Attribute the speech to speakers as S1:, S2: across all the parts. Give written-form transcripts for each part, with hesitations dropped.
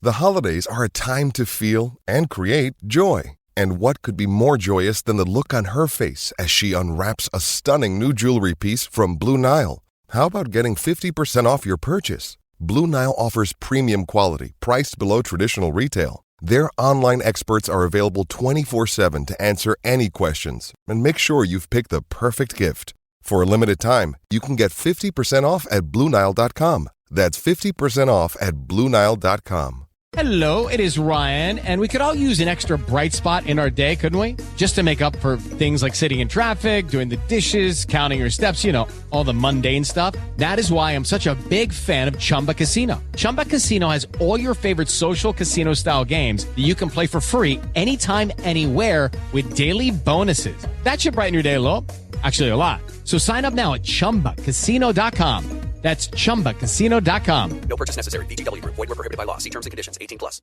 S1: The holidays are a time to feel and create joy. And what could be more joyous than the look on her face as she unwraps a stunning new jewelry piece from Blue Nile? How about getting 50% off your purchase? Blue Nile offers premium quality, priced below traditional retail. Their online experts are available 24/7 to answer any questions and make sure you've picked the perfect gift. For a limited time, you can get 50% off at BlueNile.com. That's 50% off at BlueNile.com.
S2: Hello, it is Ryan, and we could all use an extra bright spot in our day, couldn't we? Just to make up for things like sitting in traffic, doing the dishes, counting your steps, all the mundane stuff. That is why I'm such a big fan of Chumba Casino. Chumba Casino has all your favorite social casino-style games that you can play for free anytime, anywhere with daily bonuses. That should brighten your day a little. Actually, a lot. So sign up now at ChumbaCasino.com. That's ChumbaCasino.com.
S3: No purchase necessary. VGW Group. Void where prohibited by law. See terms and conditions. 18+.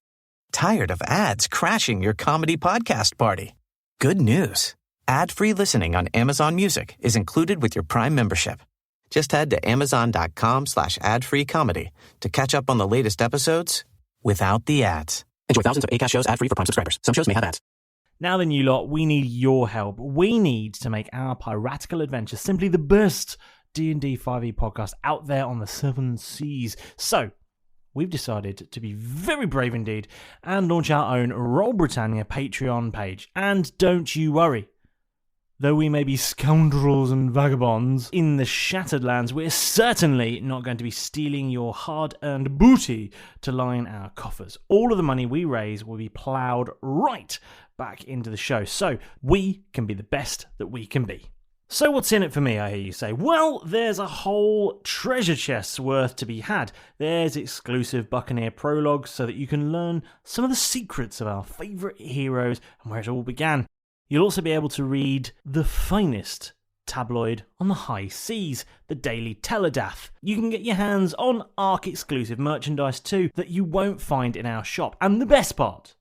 S4: Tired of ads crashing your comedy podcast party? Good news. Ad-free listening on Amazon Music is included with your Prime membership. Just head to amazon.com/ad-free comedy to catch up on the latest episodes without the ads. Enjoy thousands of Acast shows ad-free for Prime subscribers. Some shows may have ads.
S5: Now then, you lot, we need your help. We need to make our piratical adventure simply the best D&D 5e podcast out there on the 7 seas. So, we've decided to be very brave indeed and launch our own Roll Britannia Patreon page. And don't you worry, though we may be scoundrels and vagabonds in the Shattered Lands, we're certainly not going to be stealing your hard-earned booty to line our coffers. All of the money we raise will be ploughed right back into the show, so we can be the best that we can be. So what's in it for me, I hear you say? Well, there's a whole treasure chest's worth to be had. There's exclusive Buccaneer prologues so that you can learn some of the secrets of our favourite heroes and where it all began. You'll also be able to read the finest tabloid on the high seas, the Daily Dath. You can get your hands on ARC-exclusive merchandise too that you won't find in our shop. And the best part,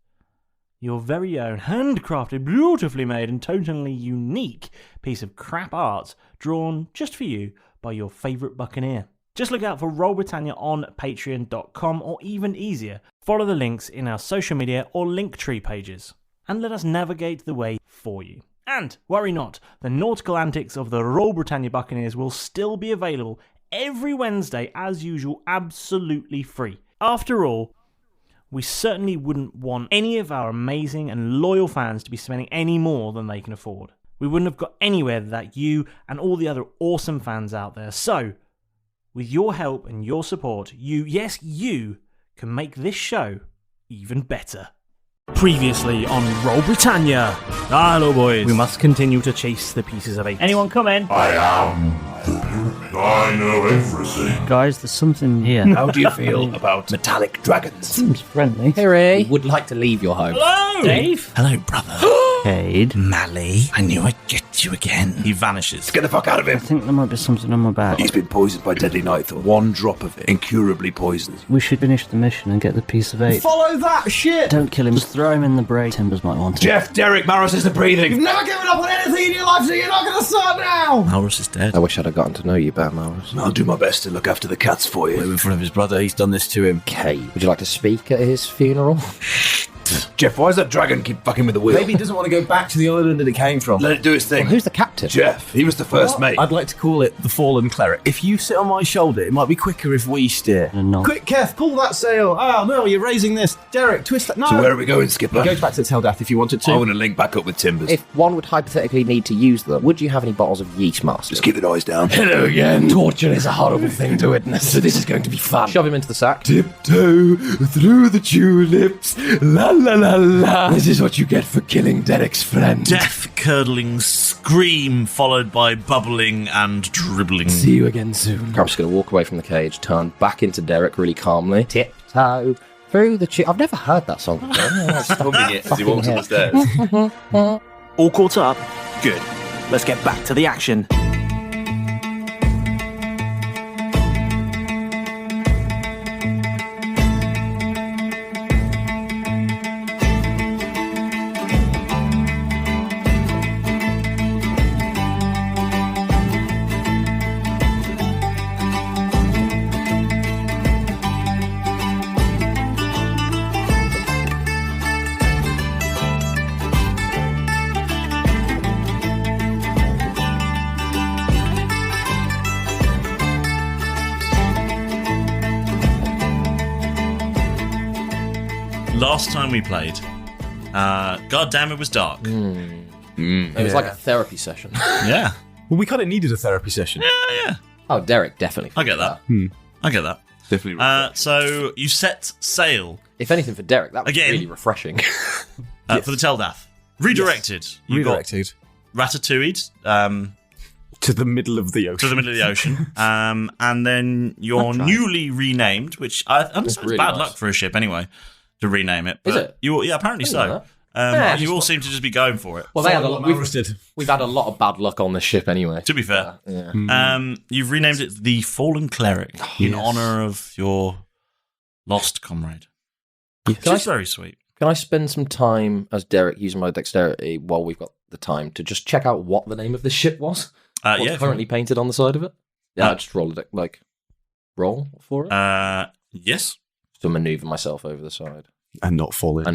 S5: your very own handcrafted, beautifully made and totally unique piece of crap art drawn just for you by your favourite Buccaneer. Just look out for Roll Britannia on patreon.com, or even easier, follow the links in our social media or Linktree pages and let us navigate the way for you. And worry not, the nautical antics of the Roll Britannia Buccaneers will still be available every Wednesday as usual, absolutely free. After all, we certainly wouldn't want any of our amazing and loyal fans to be spending any more than they can afford. We wouldn't have got anywhere without you and all the other awesome fans out there. So, with your help and your support, you can make this show even better. Previously on Roll Britannia. Hello, boys. We must continue to chase the pieces of 8. Anyone come in?
S6: I know everything.
S7: Guys, there's something here.
S6: How do you feel about metallic dragons?
S7: Seems friendly.
S8: Hey, Ray. Would like to leave your home.
S5: Hello! Dave?
S6: Hello, brother.
S7: Cade.
S6: Mally. I knew I'd get you again. He vanishes. Get the fuck out of him.
S7: I think there might be something on my back.
S6: He's been poisoned by deadly nightthorn. One drop of it. Incurably poisoned.
S7: We should finish the mission and get the piece of 8.
S8: Follow that shit!
S7: Don't kill him. Just throw him in the bray. Timbers might want it.
S6: Jeff, Derek, Malrus isn't breathing.
S8: You've never given up on anything in your life, so you're not going to start now!
S6: Malrus is dead.
S9: I wish I'd have gotten to know you better, Malrus.
S6: I'll do my best to look after the cats for you. In front of his brother, he's done this to him.
S9: Cade, would you like to speak at his funeral?
S6: Jeff, why does that dragon keep fucking with the wheel?
S10: Maybe he doesn't want to go back to the island that it came from.
S6: Let it do its thing.
S9: Well, who's the captain?
S6: Jeff. He was the first mate.
S10: I'd like to call it the Fallen Cleric. If you sit on my shoulder, it might be quicker if we steer.
S7: No.
S10: Quick, Keth, pull that sail. Oh, no, you're raising this. Derek, twist that. No.
S6: So where are we going, Skipper?
S10: Go back to Dath if you wanted to.
S6: I want to link back up with Timbers.
S9: If one would hypothetically need to use them, would you have any bottles of Yeast Master?
S6: Just keep the noise down.
S10: Hello again. Torture is a horrible thing to witness, so this is going to be fun.
S9: Shove him into the sack.
S10: Tiptoe through the tulips. La la la la. This is what you get for killing Derek's friend.
S11: Death-curdling scream followed by bubbling and dribbling.
S10: See you again soon.
S9: I'm just going to walk away from the cage, turn back into Derek really calmly. Tiptoe through the I've never heard that song before.
S6: He's humming it as he walks up the stairs.
S5: All caught up? Good. Let's get back to the action.
S11: last time we played, God damn, it was dark.
S9: It was like a therapy session.
S11: Yeah.
S12: Well, we kind of needed a therapy session.
S11: Yeah.
S9: Oh, Derek, definitely.
S11: I get that. I get that.
S12: Definitely.
S11: So you set sail.
S9: If anything, for Derek, that was
S11: Again.
S9: really refreshing.
S11: For the Teldath. Redirected.
S12: Yes.
S11: You
S12: Redirected.
S11: got Ratatouille'd.
S12: To the middle of the ocean.
S11: And then you're newly renamed, which I understand
S9: really
S11: is bad
S9: nice.
S11: luck for a ship anyway, to rename it.
S9: Is
S11: But
S9: it?
S11: Yeah, apparently
S9: I
S11: so.
S9: didn't know that.
S11: You all seem to just be going for it.
S9: Well, they had
S12: Malrus
S9: we've had a lot of bad luck on this ship anyway.
S11: To be fair.
S9: Yeah.
S11: You've renamed it the Fallen Cleric in honour of your lost comrade. Which is very sweet.
S9: Can I spend some time as Derek using my dexterity while we've got the time to just check out what the name of the ship was? What's currently painted on the side of it? Yeah, just roll it, roll for it?
S11: Yes.
S9: To manoeuvre myself over the side.
S12: And not falling.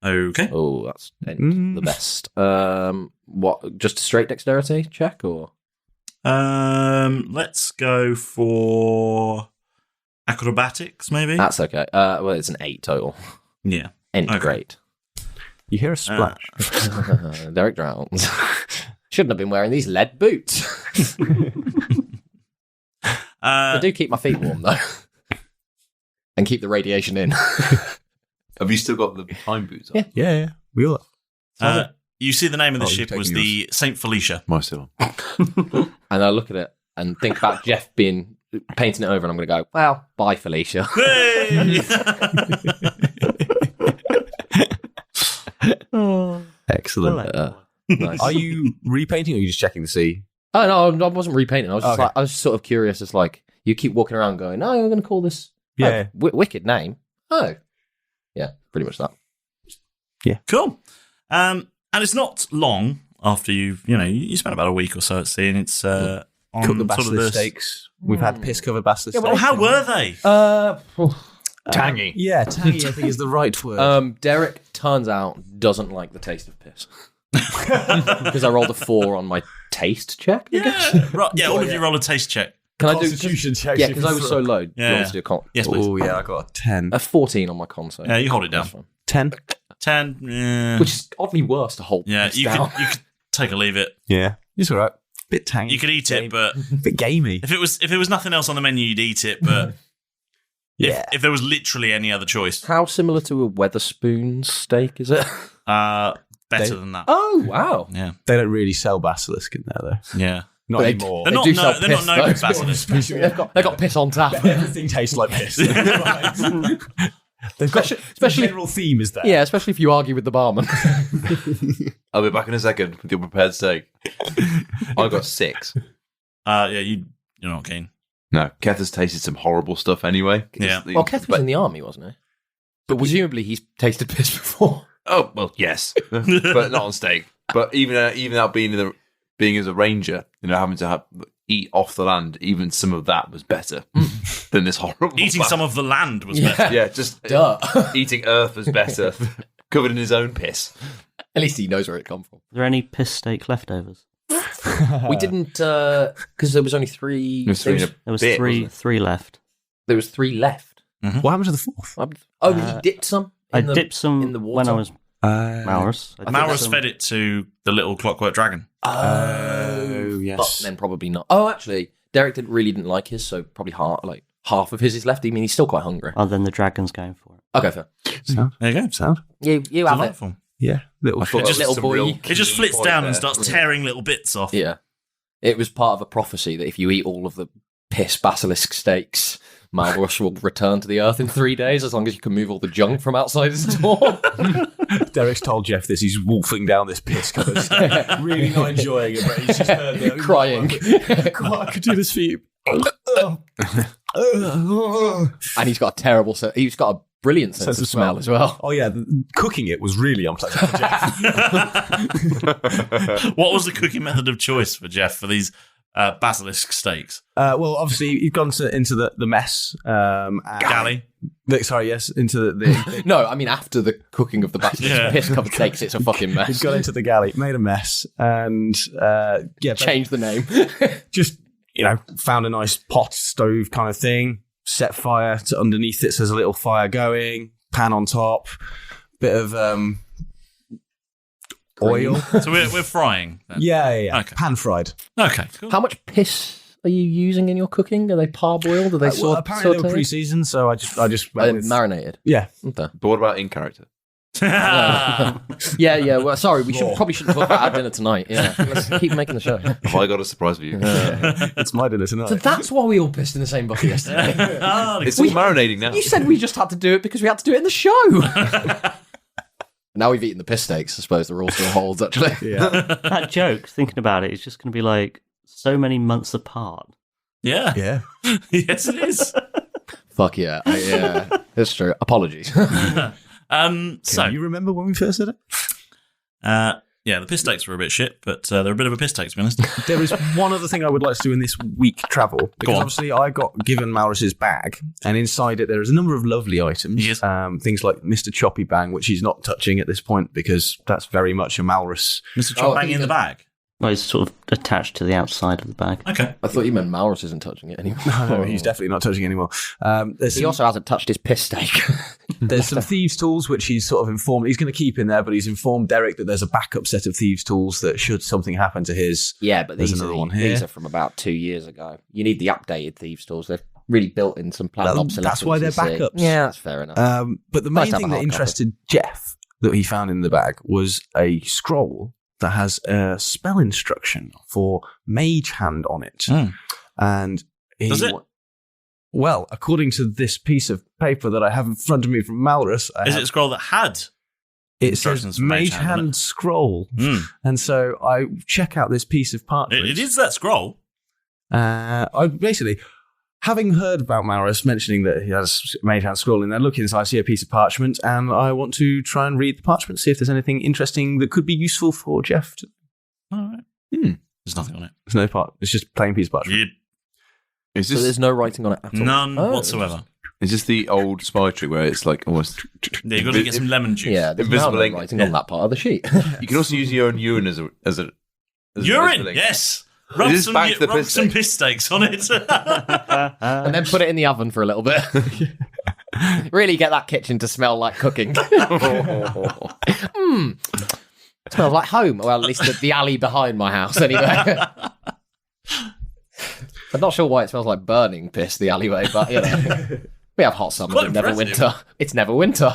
S11: Okay.
S9: Oh, that's the best. What? Just a straight dexterity check, or?
S11: Let's go for acrobatics, maybe.
S9: That's okay. Well, it's an 8 total.
S11: Yeah.
S9: Great.
S12: You hear a splash.
S9: Derek drowns. Shouldn't have been wearing these lead boots. I do keep my feet warm though, and keep the radiation in.
S10: Have you still got the time boots on?
S12: Yeah. We all have.
S11: You see the name of the
S10: Oh, you're
S11: ship was
S10: taking
S11: the St. Felicia.
S10: Mine still on.
S9: And I look at it and think about Jeff painting it over, and I'm going to go, well, bye, Felicia.
S11: Hey!
S12: Excellent.
S9: Nice.
S12: Are you repainting or are you just checking to see?
S9: Oh, no, I wasn't repainting. I was just
S12: Okay.
S9: I was sort of curious. It's like, you keep walking around going, oh, I'm going to call this
S12: Yeah.
S9: wicked name. Oh. Yeah, pretty much that.
S11: Cool. And it's not long after you spent about a week or so at sea, and it's on
S12: Cook the
S11: sort of
S12: basilisk steaks. We've had piss-covered basilisk
S11: Well,
S12: steaks.
S11: how were they?
S12: Tangy. Yeah, tangy I think is the right word.
S9: Derek, turns out, doesn't like the taste of piss. Because I rolled a 4 on my taste check, I guess.
S11: Right, yeah, all of you roll a taste check.
S9: Can I do
S12: Constitution check?
S9: Yeah, because I was so low. Do you want me to do a con?
S11: Yes, please.
S12: Oh, yeah, I got a 10.
S9: A 14 on my con, so
S11: Yeah, you hold it down.
S9: that's fine.
S12: 10?
S11: 10, yeah.
S9: Which is oddly worse to hold
S11: Yeah,
S9: this
S11: you
S9: down.
S11: could take or leave it.
S12: Yeah. It's all right. Bit tangy.
S11: You could eat it, but
S12: bit gamey.
S11: if it was nothing else on the menu, you'd eat it. But if there was literally any other choice,
S9: How similar to a Weatherspoon steak is it?
S11: better than that.
S9: Oh, wow.
S11: Yeah,
S12: They don't really sell basilisk in there, though.
S11: yeah.
S12: Not
S9: They-
S12: anymore.
S11: They're
S9: They
S11: not.
S9: do
S11: No,
S9: sell
S11: they're not
S9: piss,
S11: known
S9: though.
S11: for basilisk.
S9: They've got piss on tap.
S12: Everything tastes like piss. They've got
S9: Especially-
S12: the general theme is there.
S9: Yeah, especially if you argue with the barman.
S10: I'll be back in a second with your prepared steak. I got 6.
S11: Yeah, you're not keen.
S10: No, Keth has tasted some horrible stuff anyway.
S11: Yeah.
S9: Well, Keth was in the army, wasn't he? But presumably he's tasted piss before.
S10: Oh well, yes, but not on steak. But even out being as a ranger, having to eat off the land, even some of that was better than this horrible.
S11: Eating some of the land was better.
S10: Yeah, just eating earth was better, covered in his own piss.
S9: At least he knows where it come from.
S7: Are there any piss steak leftovers?
S9: We didn't, because there was only 3.
S7: There was three left.
S9: There was 3 left.
S11: Mm-hmm.
S12: What happened to the fourth?
S9: He dipped some.
S7: I dipped some
S9: in the water
S7: when I was Malrus.
S11: Malrus fed it to the little clockwork dragon.
S12: Oh, yes.
S9: But then probably not. Oh, actually, Derek didn't like his, so probably half of his is left. I mean, he's still quite hungry.
S7: Oh, then the dragon's going for it.
S9: Okay, fair.
S12: Sound.
S11: There you go.
S12: Sound.
S9: You have it.
S11: Delightful.
S12: Yeah. Little
S10: I thought
S11: It just-
S9: little
S10: some
S9: boy.
S10: real
S11: It just
S10: key
S11: flits
S10: point
S11: down
S10: there.
S11: and starts tearing little bits off.
S9: Yeah. It was part of a prophecy that if you eat all of the piss basilisk steaks, Malrus will return to the earth in 3 days as long as you can move all the junk from outside his door.
S12: Derek's told Jeff this. He's wolfing down this piss covered steak. Really not enjoying it, but he's just heard it.
S9: Crying.
S12: God, I could do this for you.
S9: And he's got a terrible he's got a brilliant sense of smell as well.
S12: Oh, yeah. Cooking it was really unpleasant for Jeff.
S11: What was the cooking method of choice for Jeff for these basilisk steaks?
S12: Well, obviously, you've gone into the mess.
S11: Galley.
S12: Into the
S9: No, I mean after the cooking of the basilisk piss-covered steaks, it's a fucking mess.
S12: He's gone into the galley, made a mess, and
S9: Change the name.
S12: just found a nice pot stove kind of thing. set fire to underneath it, so there's a little fire going, pan on top, bit of oil.
S11: So we're frying then.
S12: Yeah.
S11: Okay.
S12: Pan fried.
S11: Okay, cool.
S9: How much piss are you using in your cooking? Are they parboiled? Are they
S12: apparently they were pre-seasoned, so I just went with
S9: marinated.
S12: Yeah.
S9: Okay.
S10: But what about in character?
S9: Yeah. Well, sorry, we probably shouldn't talk about our dinner tonight. Yeah, let's keep making the show.
S10: Have I got a surprise for you?
S12: It's my dinner tonight.
S9: So that's why we all pissed in the same bucket yesterday.
S10: It's all marinating now.
S9: You said we just had to do it because we had to do it in the show. Now we've eaten the piss steaks. I suppose the rule still holds. Actually,
S12: Yeah.
S7: That joke, thinking about it, is just going to be like so many months apart.
S11: Yeah.
S12: Yeah.
S11: Yes, it is.
S9: Fuck yeah. Yeah, it's true. Apologies.
S11: So
S12: you remember when we first said it?
S11: Yeah, the piss steaks were a bit shit, but they're a bit of a piss take, to be honest.
S12: There is one other thing I would like to do in this week travel, because obviously I got given Malrus's bag, and inside it there is a number of lovely items.
S11: Yes.
S12: Things like Mr. Choppy Bang, which he's not touching at this point because that's very much a Malrus.
S11: Mr. Choppy Bang in the bag?
S7: Well, it's sort of attached to the outside of the bag.
S11: Okay.
S9: I thought you meant Malrus isn't touching it anymore.
S12: No, he's definitely not touching anymore.
S9: He also hasn't touched his piss steak.
S12: There's some thieves' tools which he's sort of informed. He's going to keep in there, but he's informed Derek that there's a backup set of thieves' tools that should something happen to his.
S9: Yeah, but
S12: there's
S9: these
S12: another one here.
S9: These are from about 2 years ago. You need the updated thieves' tools. They've really built in some planned obsolescence.
S12: That's why they're
S9: you see.
S12: backups.
S9: Yeah, that's fair enough.
S12: But the
S9: Nice
S12: main
S9: to have
S12: thing
S9: a
S12: that
S9: hard
S12: interested Jeff that he found in the bag was a scroll that has a spell instruction for Mage Hand on it. And
S11: Does it?
S12: Well, according to this piece of paper that I have in front of me from Malrus,
S11: Is it a scroll that had
S12: it
S11: instructions
S12: says
S11: for
S12: Mage
S11: Hand on
S12: Hand
S11: it?
S12: scroll. And so I check out this piece of parchment.
S11: It is that scroll.
S12: I basically, having heard about Malrus mentioning that he has Mage Hand scroll in there, look inside, I see a piece of parchment, and I want to try and read the parchment, see if there's anything interesting that could be useful for Jeff.
S11: All right. There's nothing on it.
S12: There's no part. It's just a plain piece of parchment.
S10: Is
S9: So
S10: this
S9: there's no writing on it at all?
S11: None whatsoever.
S10: is this the old spy trick where it's like almost
S11: Yeah, you've got to get some lemon juice.
S9: Yeah, there's
S10: Invisible
S9: no
S10: ink.
S9: writing on that part of the sheet.
S10: You can also use your own urine as a
S11: Urine, yes. Rub
S10: It is
S11: some,
S10: back to the
S11: rub
S10: piss
S11: some
S10: steak.
S11: piss steaks on it.
S9: And then put it in the oven for a little bit. Really get that kitchen to smell like cooking. Smells like home. Well, at least the alley behind my house, anyway. I'm not sure why it smells like burning piss, the alleyway, but, you know. We have hot summers,
S11: Quite
S9: it's never
S11: impressive.
S9: winter. It's never winter.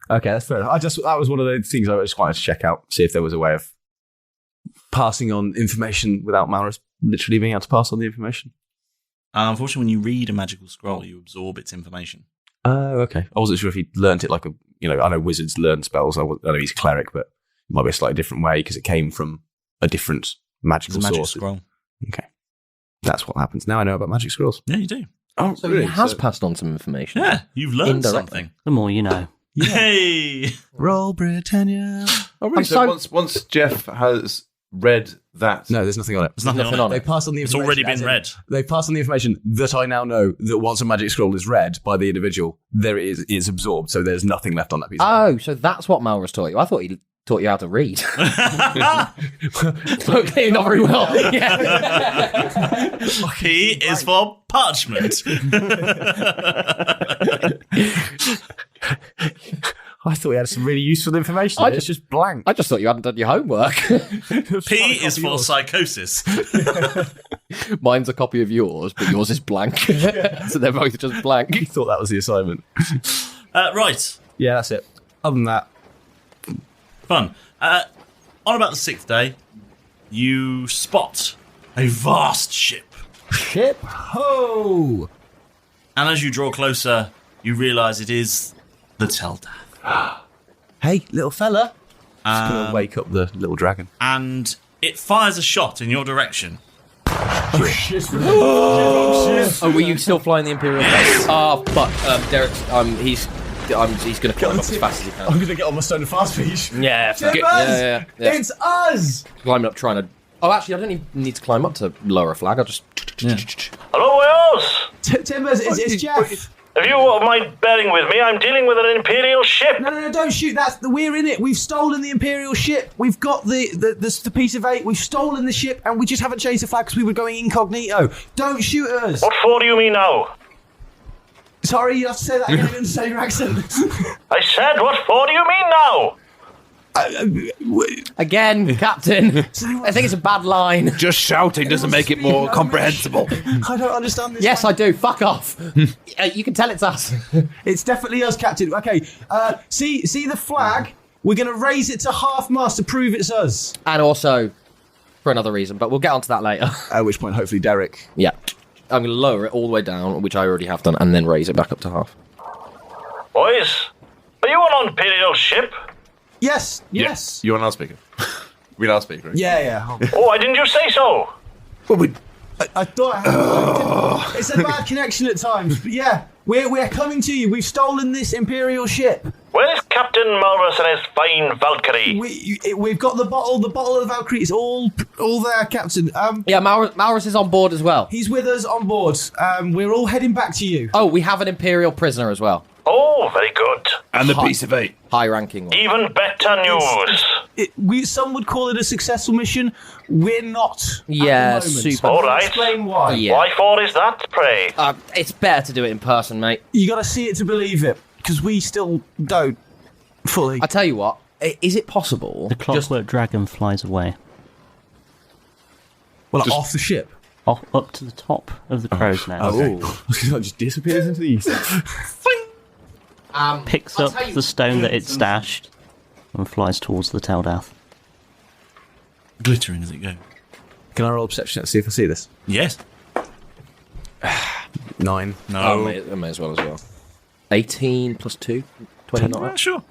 S12: Okay, that's fair enough. That was one of the things I just wanted to check out, see if there was a way of passing on information without Malrus literally being able to pass on the information.
S11: Unfortunately, when you read a magical scroll, you absorb its information.
S12: Oh, okay. I wasn't sure if he learnt it like I know wizards learn spells. I know he's a cleric, but it might be a slightly different way because it came from a different magical
S11: It's a magic
S12: source.
S11: scroll.
S12: Okay. That's what happens. Now I know about magic scrolls.
S11: Yeah, you do.
S12: Oh,
S9: So he has passed on some information.
S11: Yeah, you've learned
S9: Indirectly.
S11: something.
S7: The more you know.
S11: Hey!
S12: Roll Britannia.
S10: Oh, really? So once Jeff has read that,
S12: No, there's nothing on it.
S11: There's nothing on
S12: They
S11: it.
S12: passed on the
S11: It's
S12: information.
S11: already
S12: as
S11: been
S12: in-
S11: read.
S12: They passed on the information that I now know that once a magic scroll is read by the individual, there it's absorbed, so there's nothing left on that piece.
S9: Oh, so that's what Malrus taught you. I thought he taught you how to read. Okay, not very well. Yeah.
S11: P is for parchment.
S12: I thought we had some really useful information. It's just blank.
S9: I just thought you hadn't done your homework.
S11: P is for psychosis.
S9: Mine's a copy of yours, but yours is blank. So they're both just blank.
S12: You thought that was the assignment.
S11: Right.
S12: Yeah, that's it. Other than that,
S11: Fun. On about the 6th day, you spot a vast ship.
S12: ship ho!
S11: And as you draw closer, you realise it is the Teldath.
S12: Hey, little fella. Just gonna wake up the little dragon.
S11: And it fires a shot in your direction.
S9: Oh, were you still flying the Imperial Base? Oh, fuck. Derek, he's going to climb up as fast as he can.
S12: I'm gonna get on my stone fast speech.
S9: Yeah,
S12: Timbers!
S9: yeah.
S12: It's us!
S9: Climbing up, trying to... Oh, actually, I don't even need to climb up to lower a flag. I'll just...
S11: Hello, Wales!
S12: Timbers, it's Jeff.
S13: If you won't mind bearing with me, I'm dealing with an Imperial ship.
S8: No, don't shoot. We're in it. We've stolen the Imperial ship. We've got the piece of 8. We've stolen the ship, and we just haven't changed the flag because we were going incognito. Don't shoot us.
S13: What for do you mean now?
S8: Sorry, you have to say that again in the same accent.
S13: I said, what for do you mean now?
S9: Again, Captain. I think it's a bad line.
S10: Just shouting doesn't make it more comprehensible.
S8: I don't understand this.
S9: Yes, I do. Fuck off. You can tell it's us.
S8: It's definitely us, Captain. Okay, see the flag? We're going to raise it to half-mast to prove it's us.
S9: And also, for another reason, but we'll get onto that later.
S12: At which point, hopefully, Derek.
S9: Yeah. I'm going to lower it all the way down, which I already have done, and then raise it back up to half.
S13: Boys, are you on an Imperial ship?
S8: Yes.
S10: You're on loudspeaker. We loudspeaker. Right?
S8: Yeah.
S13: Oh, why didn't you say so?
S10: Well,
S8: I thought I had. It's a bad connection at times, but yeah, we're coming to you. We've stolen this Imperial ship.
S13: Where is Captain Malrus and his fine Valkyrie?
S8: We've got the bottle of the Valkyrie. It's all there, Captain.
S9: Yeah, Malrus is on board as well.
S8: He's with us on board. We're all heading back to you.
S9: Oh, we have an Imperial prisoner as well.
S13: Oh, very good.
S10: And the piece of 8.
S9: High-ranking one.
S13: Even better news.
S8: Some would call it a successful mission. We're not.
S9: Yeah,
S8: at the moment.
S9: super.
S13: All right.
S8: Explain why.
S9: Yeah.
S13: Why for is that, pray?
S9: It's better to do it in person, mate.
S8: You got to see it to believe it, because we still don't fully.
S9: I tell you what, is it possible?
S7: The clockwork dragon flies away.
S12: Well, off the ship.
S7: Up to the top of the crow's nest.
S12: Okay. It just disappears into the east.
S7: Picks up the stone that it stashed and flies towards the Dath.
S11: Glittering as it goes.
S12: Can I roll perception to see if I see this?
S11: Yes.
S12: 9.
S11: No.
S9: I may as well. 18 plus 2, 29.
S11: Sure.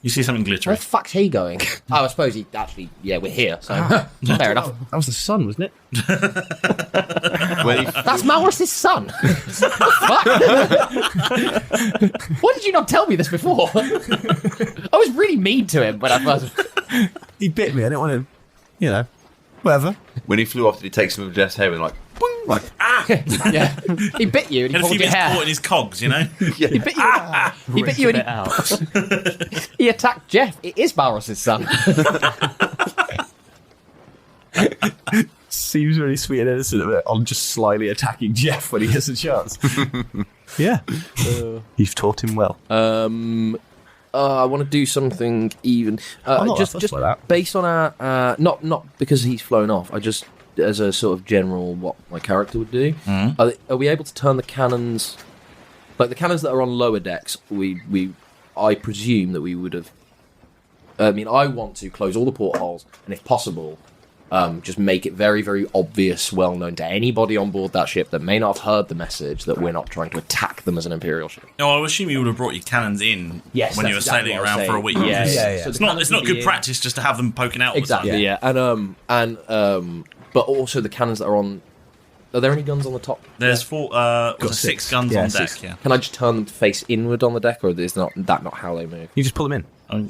S11: You see something
S9: Where
S11: glittering.
S9: the fuck's he going? I suppose he actually... Yeah, we're here, so fair enough.
S12: That was the sun, wasn't it?
S9: That's Malrus' son. Why did you not tell me this before? I was really mean to him when I first...
S12: He bit me. I didn't want to, whatever.
S10: When he flew off, did he take some of Jeff's hair and
S9: Yeah. He bit you and he
S11: And a
S9: pulled
S11: few
S9: your
S11: bits
S9: hair.
S11: caught in his cogs, you know?
S9: He bit you. He bit you and he attacked Jeff. It is Malrus' son.
S12: Seems really sweet and innocent on just slyly attacking Jeff when he has a chance. Yeah. You've taught him well.
S9: I want to do something even. Just
S12: like that.
S9: based on our not because he's flown off. I just as a sort of general what my character would do. Are we able to turn the cannons, like the cannons that are on lower decks? I presume that we would have. I mean, I want to close all the portholes, and if possible, just make it very, very obvious, well known to anybody on board that ship that may not have heard the message that we're not trying to attack them as an Imperial ship.
S11: No, I assume you would have brought your cannons in when you were sailing around for a week.
S9: Yeah.
S11: So it's not good practice just to have them poking out all
S9: Exactly.
S11: the time.
S9: Yeah. But also the cannons that are on. Are there any guns on the top?
S11: There's 6 guns on deck. Yeah.
S9: Can I just turn them to face inward on the deck, or is not how they move?
S12: You just pull them in.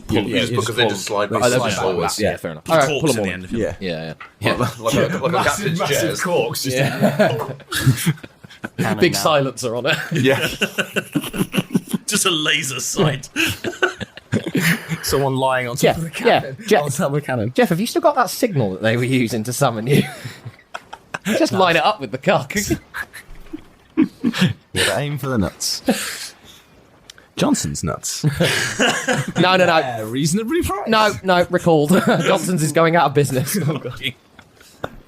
S10: Because they just slide back.
S9: Slide
S10: forwards.
S9: back. Yeah, fair enough.
S11: All
S9: All
S11: right,
S9: right, pull them
S11: the
S9: all
S11: end
S9: in.
S11: of it.
S9: Yeah.
S10: Like a captain's chairs.
S12: corks.
S9: Big silencer on it.
S10: Yeah.
S11: Just a laser sight.
S12: Someone lying on top of the cannon.
S9: Jeff,
S12: On top of the cannon.
S9: Jeff, have you still got that signal that they were using to summon you? Just line it up with the cocks.
S12: Yeah, aim for the nuts. Johnson's nuts.
S9: No.
S12: Yeah, reasonably priced.
S9: No, recalled. Johnson's is going out of business. Oh, God.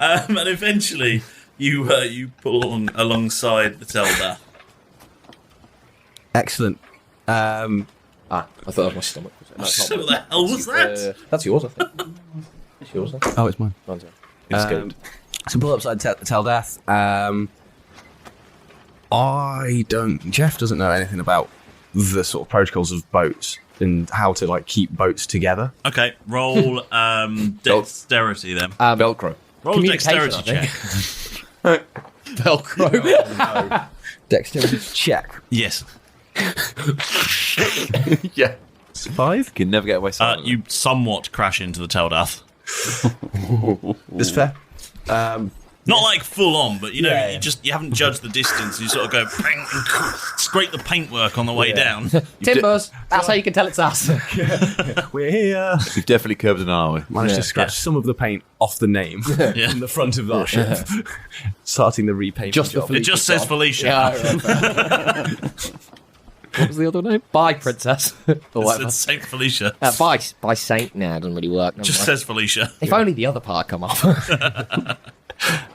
S11: And eventually, you pull alongside the Dath.
S12: Excellent.
S9: I thought that was my stomach. No, it's not
S11: What the hell was that?
S9: That's yours, I think. It's yours, I think.
S12: Oh, it's mine.
S9: Mine's yours.
S12: So pull upside Dath. Jeff doesn't know anything about the sort of protocols of boats and how to keep boats together.
S11: Okay, roll dexterity then.
S10: Velcro.
S11: Roll a dexterity check.
S9: Velcro.
S12: Dexterity check.
S11: Yes.
S10: Yeah.
S12: 5.
S10: You can never get away silently.
S11: You somewhat crash into the Dath.
S12: That's fair.
S11: Not like full on, but you haven't judged the distance. You sort of go bang, and scrape the paintwork on the way down.
S9: Timbers. That's how you can tell it's us.
S12: We're here.
S10: We've definitely curbed an hour.
S12: Managed to scratch some of the paint off the name from the front of our ship. Starting the repaint.
S11: It just says Felicia.
S9: What was the other name? Bye, Princess.
S11: It's Saint Felicia.
S9: By Saint. Nah, it doesn't really work.
S11: Just says Felicia.
S9: If only the other part come off.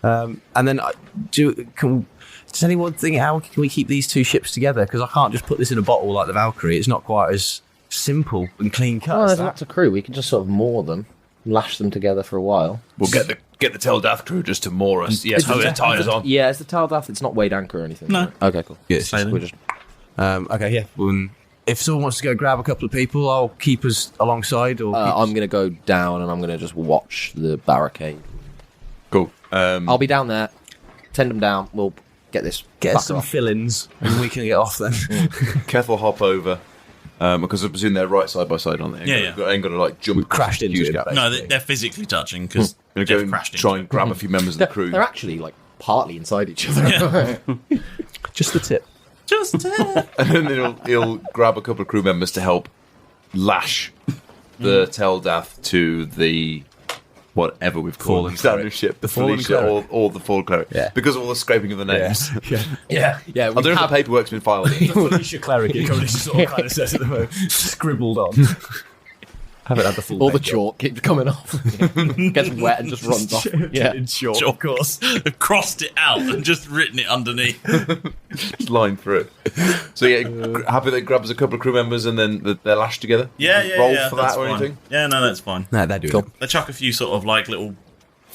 S12: And then, does anyone think, how can we keep these two ships together? Because I can't just put this in a bottle like the Valkyrie. It's not quite as simple and clean cut.
S9: Well, there's lots of crew. We can just sort of moor them, lash them together for a while.
S10: We'll get the Dath crew just to moor us. Yes, put the tyres on.
S9: Yeah, it's the Dath. It's not weighed anchor or anything.
S11: No.
S9: Right? Okay, cool.
S12: Yeah, we're just... okay, yeah. Well, if someone wants to go grab a couple of people, I'll keep us alongside. Or
S9: I'm going to go down and I'm going to just watch the barricade.
S10: Cool.
S9: I'll be down there. Send them down. We'll get this.
S12: Get us some fill-ins and we can get off then.
S10: Keth will hop over because I presume they're right side by side, aren't they?
S11: Ain't
S10: got to like jump.
S12: We've crashed into it.
S11: No, they're physically touching because
S10: they've crashed into try and grab a few members of the crew.
S9: They're actually like partly inside each other.
S12: Just the tip.
S10: And then he'll grab a couple of crew members to help lash the Dath to the whatever we've called the standard ship, the Felicia or the fallen cleric. Yeah. Because of all the scraping of the names.
S9: Yeah.
S10: I don't know if the paperwork's been filed.
S12: Felicia cleric, it currently sort of kind of says at the moment, scribbled on. Haven't had the full.
S9: All the chalk keeps coming off. Gets wet and just runs off. Yeah,
S12: in chalk, of course.
S11: Crossed it out and just written it underneath.
S10: Just line through it. So happy that grabs a couple of crew members and then they're lashed together.
S11: Roll
S10: for that or anything.
S11: Yeah, no, that's fine.
S12: No, they do.
S11: They chuck a few sort of like little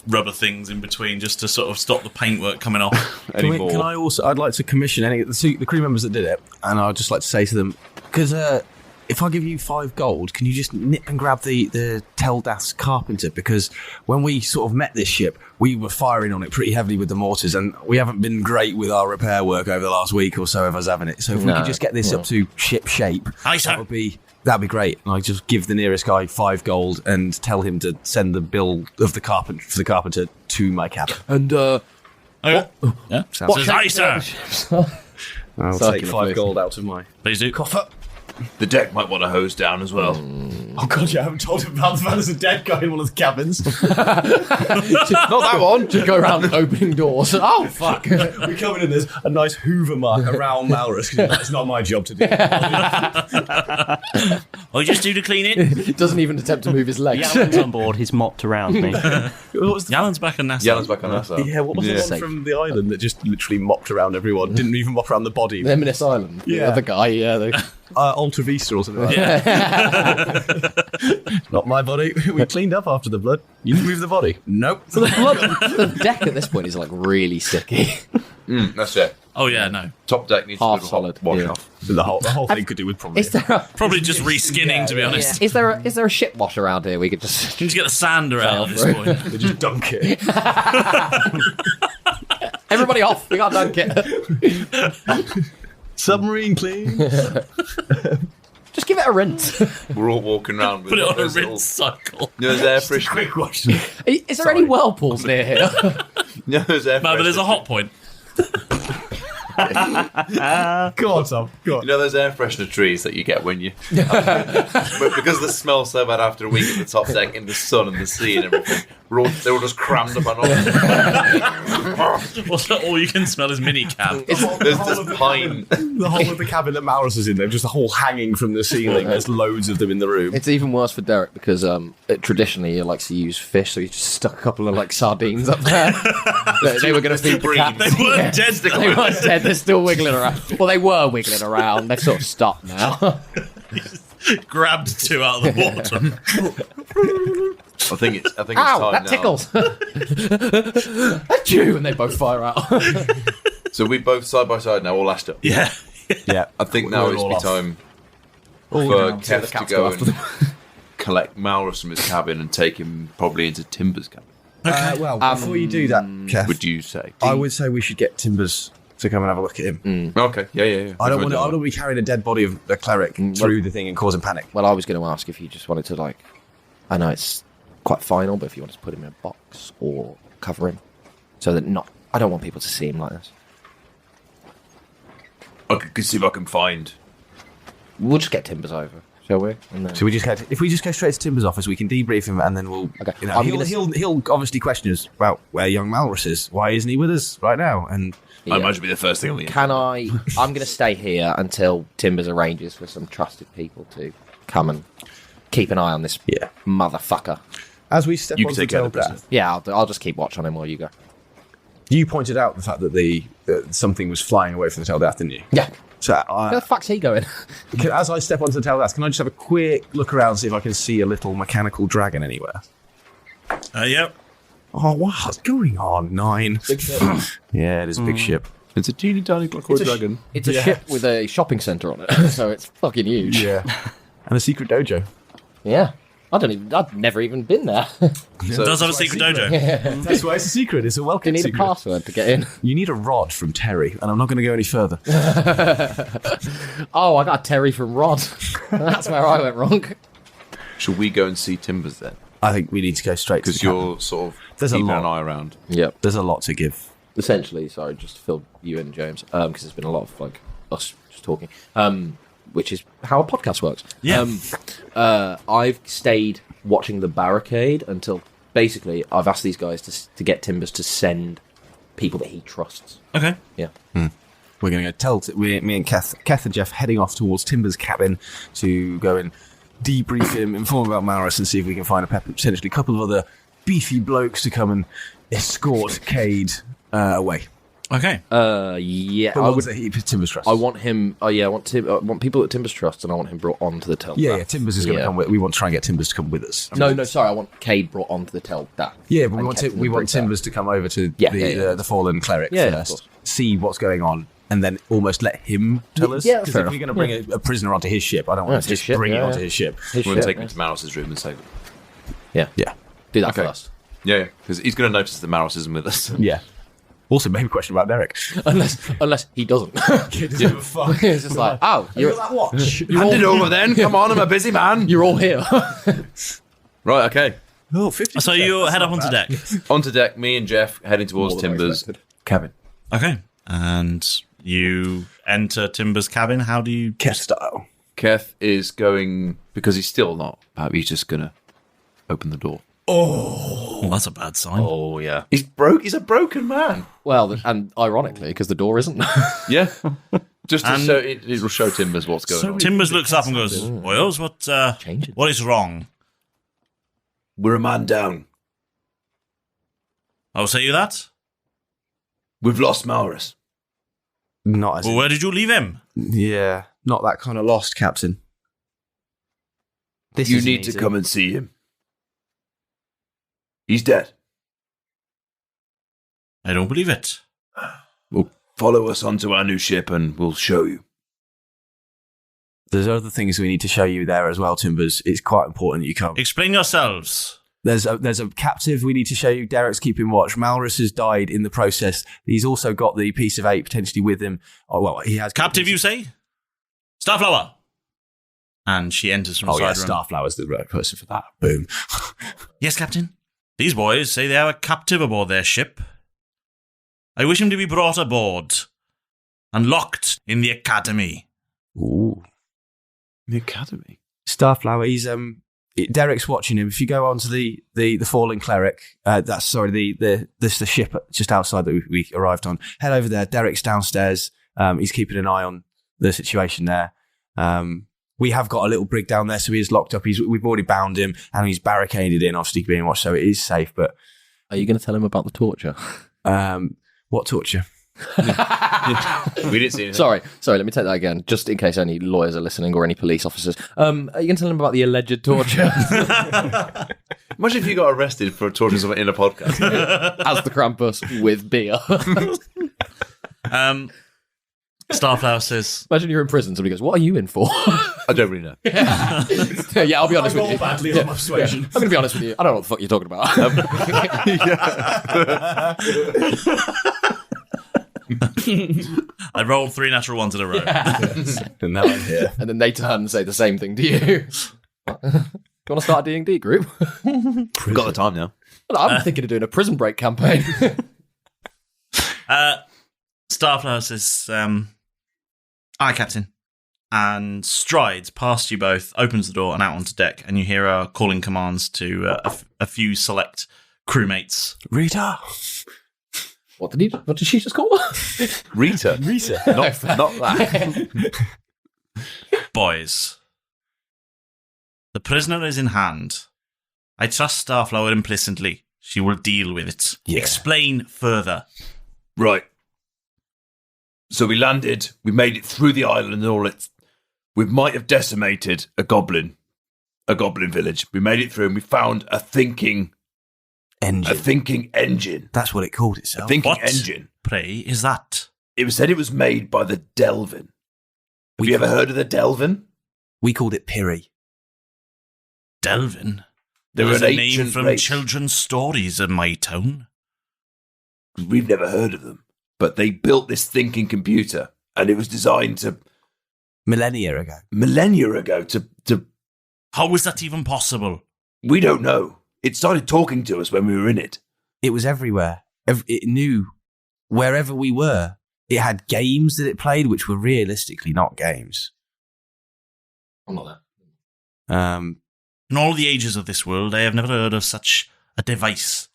S11: rubber things in between just to sort of stop the paintwork coming off.
S12: Can I also? I'd like to commission any of the crew members that did it, and I'd just like to say to them because. If I give you 5 gold, can you just nip and grab the Dath's carpenter? Because when we sort of met this ship, we were firing on it pretty heavily with the mortars, and we haven't been great with our repair work over the last week or so of us having it. So if we could just get this up to ship shape, that'd be great. And I just give the nearest guy 5 gold and tell him to send the bill of the carpenter to my cabin.
S9: And
S11: yeah,
S12: sounds
S11: aye, sir.
S12: I'll take 5 gold out of my
S11: Please do.
S12: coffer.
S10: The deck might want to hose down as well.
S12: Oh god, I haven't told him about the fact there's a dead guy in one of the cabins.
S9: Not that one. Just go around opening doors. Oh fuck!
S12: We come in and there's a nice Hoover mark around Malrus because it's not my job to do.
S11: I just do to clean it.
S9: Doesn't even attempt to move his legs.
S7: Yalan's on board. He's mopped around me.
S11: Yalan's back on NASA.
S10: Yeah,
S12: what was the one from the island that just literally mopped around everyone? Didn't even mop around the body.
S9: Eminence Island.
S12: Yeah.
S9: The other guy.
S12: Ultra Vista or something like that. Not my body. We cleaned up after the blood. You didn't move the body. Nope.
S9: So the deck at this point is like really sticky.
S10: That's it.
S11: Oh yeah, no.
S10: Top deck needs
S9: half
S10: to
S9: solid.
S10: Wash off.
S12: The whole thing could do with probably.
S11: Probably just reskinning, to be honest.
S9: Is there a ship wash around here? We could just
S11: get the sander out at this point.
S12: We just dunk it.
S9: Everybody off. We got to dunk it.
S12: Submarine clean.
S9: Just give it a rinse.
S10: We're all walking around with
S11: Put it on a rinse cycle.
S10: There's air fresh.
S12: Quick wash.
S9: Is there any whirlpools near here?
S10: There's air
S11: No, but there's a hot point.
S12: Go on, Tom. Go on.
S10: You know those air freshener trees that you get when you... but because the smell so bad after a week at the top deck in the sun and the sea and everything, they were just crammed up on all.
S11: All you can smell is minicab.
S10: There's just pine.
S12: The whole of the cabin that Malrus is in, they're just a whole hanging from the ceiling. There's loads of them in the room.
S9: It's even worse for Derek because traditionally he likes to use fish, so he just stuck a couple of like sardines up there. They were going to feed the cats.
S11: They weren't dead.
S9: They weren't dead. They're still wiggling around. Well, they were wiggling around. They've sort of stopped now.
S11: Grabbed 2 out of the water.
S10: I think it's
S9: Ow,
S10: time
S9: that
S10: now.
S9: tickles. Achoo, and they both fire out.
S10: So we both side by side now, all lashed up.
S11: Yeah.
S10: I think now
S12: We're
S10: it's
S12: all
S10: be
S12: off.
S10: time
S9: All
S10: for
S9: down.
S10: Keth
S9: The
S10: to
S9: cats
S10: go
S9: go after
S10: and collect Malrus from his cabin and take him probably into Timber's cabin.
S12: Well, before you do that, Keth,
S10: Would you say?
S12: I would say we should get Timbers to come and have a look at him.
S10: Okay, yeah.
S12: I don't want to be carrying a dead body of a cleric through the thing and causing panic.
S9: Well, I was going to ask if you just wanted to, I know it's quite final, but if you wanted to put him in a box or cover him. so that I don't want people to see him like this.
S10: I can see if I can find.
S9: We'll just get Timbers over, shall we? And then...
S12: So if we just go straight to Timbers' office, we can debrief him, and then we'll.
S9: Okay.
S12: You know, he'll obviously question us about where young Malrus is. Why isn't he with us right now? And
S10: I imagine it'll be the first thing.
S9: I'm going to stay here until Timbers arranges for some trusted people to come and keep an eye on this motherfucker.
S12: As we step onto the tail Dath.
S9: Yeah, I'll just keep watch on him while you go.
S12: You pointed out the fact that something was flying away from the tail Dath, didn't you?
S9: Yeah.
S12: So
S9: where the fuck's he going?
S12: As I step onto the tail Dath, can I just have a quick look around and see if I can see a little mechanical dragon anywhere?
S11: Yep.
S12: Oh, what's going on? 9.
S9: Big ship.
S12: Yeah, it is a big ship.
S10: It's a teeny tiny clockwork dragon.
S9: It's a ship with a shopping centre on it, so it's fucking huge.
S12: Yeah. And a secret dojo.
S9: Yeah. I've never even been there.
S11: It does have a secret dojo.
S9: Yeah.
S12: That's why it's a secret. It's a welcome
S9: You need
S12: secret.
S9: a password to get in.
S12: You need a rod from Terry, and I'm not going to go any further.
S9: Oh, I got a Terry from Rod. That's where I went wrong.
S10: Should we go and see Timbers then?
S12: I think we need to go straight to the
S10: because you're sort of keeping an eye around.
S9: Yep.
S12: There's a lot to give.
S9: Essentially, sorry, just to fill you in, James, because there's been a lot of us just talking. Which is how a podcast works.
S11: Yeah.
S9: I've stayed watching the barricade until basically I've asked these guys to get Timbers to send people that he trusts.
S11: Okay.
S9: Yeah.
S12: We're going to go me and Keth and Jeff heading off towards Timbers' cabin to go and debrief him, inform about Malrus, and see if we can find potentially a couple of other beefy blokes to come and escort Cade away.
S11: Okay.
S9: Yeah.
S12: I would say Timbers trust.
S9: I want him. I want people that Timbers trusts, and I want him brought onto the Tel.
S12: Yeah, Timbers is going to come with. We want to try and get Timbers to come with us.
S9: No, sorry. I want Cade brought onto the Tel.
S12: Yeah, but we want Timbers to come over to the fallen cleric first, see what's going on, and then almost let him tell us.
S9: Yeah,
S12: because if we're going to bring a prisoner onto his ship, I don't want to just bring it onto his ship.
S10: We're going to take him to Malrus's room and save him.
S9: Yeah. Do that first.
S10: Yeah, because he's going to notice that Malrus isn't with us.
S12: Yeah. Also, maybe question about Derek.
S9: Unless he doesn't.
S12: It's
S9: just like, you're
S12: that watch.
S10: Hand it over then. Come on, I'm a busy man.
S9: You're all here.
S10: Right, okay.
S12: Oh, 50.
S11: So you head up onto deck.
S10: Onto deck, me and Jeff heading towards Timbers' cabin.
S11: Okay. And you enter Timbers' cabin. How do you...
S12: Keth style.
S10: Keth is going, because he's still not, he's just going to open the door.
S11: Oh, that's a bad sign.
S10: Oh, yeah. He's a broken man.
S9: Well, and ironically, because the door isn't.
S10: Yeah. Just to show, it'll show Timbers what's going on.
S11: Timbers looks up and goes, Boyles, what is wrong?
S10: We're a man down.
S11: I'll say you that.
S10: We've lost Malrus.
S12: Not as.
S11: Well, where did you leave him?
S12: Yeah, not that kind of lost, Captain.
S10: You need to come and see him. He's dead.
S11: I don't believe it.
S10: Well, follow us onto our new ship and we'll show you.
S12: There's other things we need to show you there as well, Timbers. It's quite important you come.
S11: Explain yourselves.
S12: There's a captive we need to show you. Derek's keeping watch. Malrus has died in the process. He's also got the piece of 8 potentially with him. Oh, well, he has...
S11: Captive, you say? Starflower. And she enters from side room.
S12: Starflower's the right person for that. Boom.
S11: Yes, Captain. These boys say they have a captive aboard their ship. I wish him to be brought aboard and locked in the academy.
S12: Ooh.
S10: The academy?
S12: Starflower, he's... Derek's watching him. If you go on to the fallen cleric, the ship just outside that we arrived on, head over there. Derek's downstairs. He's keeping an eye on the situation there. We have got a little brig down there, so he is locked up. We've already bound him, and he's barricaded in, obviously being watched, so it is safe. But
S9: are you going to tell him about the torture?
S12: What torture?
S10: We didn't see anything.
S9: Sorry, let me take that again, just in case any lawyers are listening or any police officers. Are you going to tell him about the alleged torture?
S10: Imagine if you got arrested for torturing someone in a podcast.
S9: As the Krampus with beer.
S11: Starflower says...
S9: Imagine you're in prison, somebody goes, what are you in for?
S10: I don't really know.
S9: Yeah, I'll be honest with you.
S12: Badly on my persuasion.
S9: I'm going to be honest with you. I don't know what the fuck you're talking about.
S11: I rolled 3 natural ones in a row.
S12: And now I'm here.
S9: And then they turn and say the same thing to you. Do you want to start a D&D group?
S10: We've got the time now.
S9: Well, I'm thinking of doing a prison break campaign.
S11: Starflower says, "Aye, Captain," and strides past you both, opens the door and out onto deck, and you hear her calling commands to a few select crewmates.
S12: Rita!
S9: What did she just call her?
S10: Rita. Not that.
S11: Boys, the prisoner is in hand. I trust Starflower implicitly. She will deal with it.
S10: Yeah.
S11: Explain further.
S10: Right. So we landed, we made it through the island and all it. We might have decimated a goblin village. We made it through and we found a thinking engine.
S12: That's what it called itself.
S10: A thinking
S11: What?
S10: engine.
S11: Pray, is that?
S10: It was said it was made by the Delvin. Have you ever heard of the Delvin?
S12: We called it Piri.
S11: Delvin?
S10: They're
S11: There's
S10: an
S11: a name
S10: ancient
S11: from
S10: race.
S11: children's stories in my town.
S10: We've never heard of them. But they built this thinking computer and it was designed to...
S12: Millennia ago.
S10: to...
S11: How was that even possible?
S10: We don't know. It started talking to us when we were in it.
S12: It was everywhere. It knew wherever we were. It had games that it played, which were realistically not games.
S9: I'm not that.
S11: In all the ages of this world, I have never heard of such a device.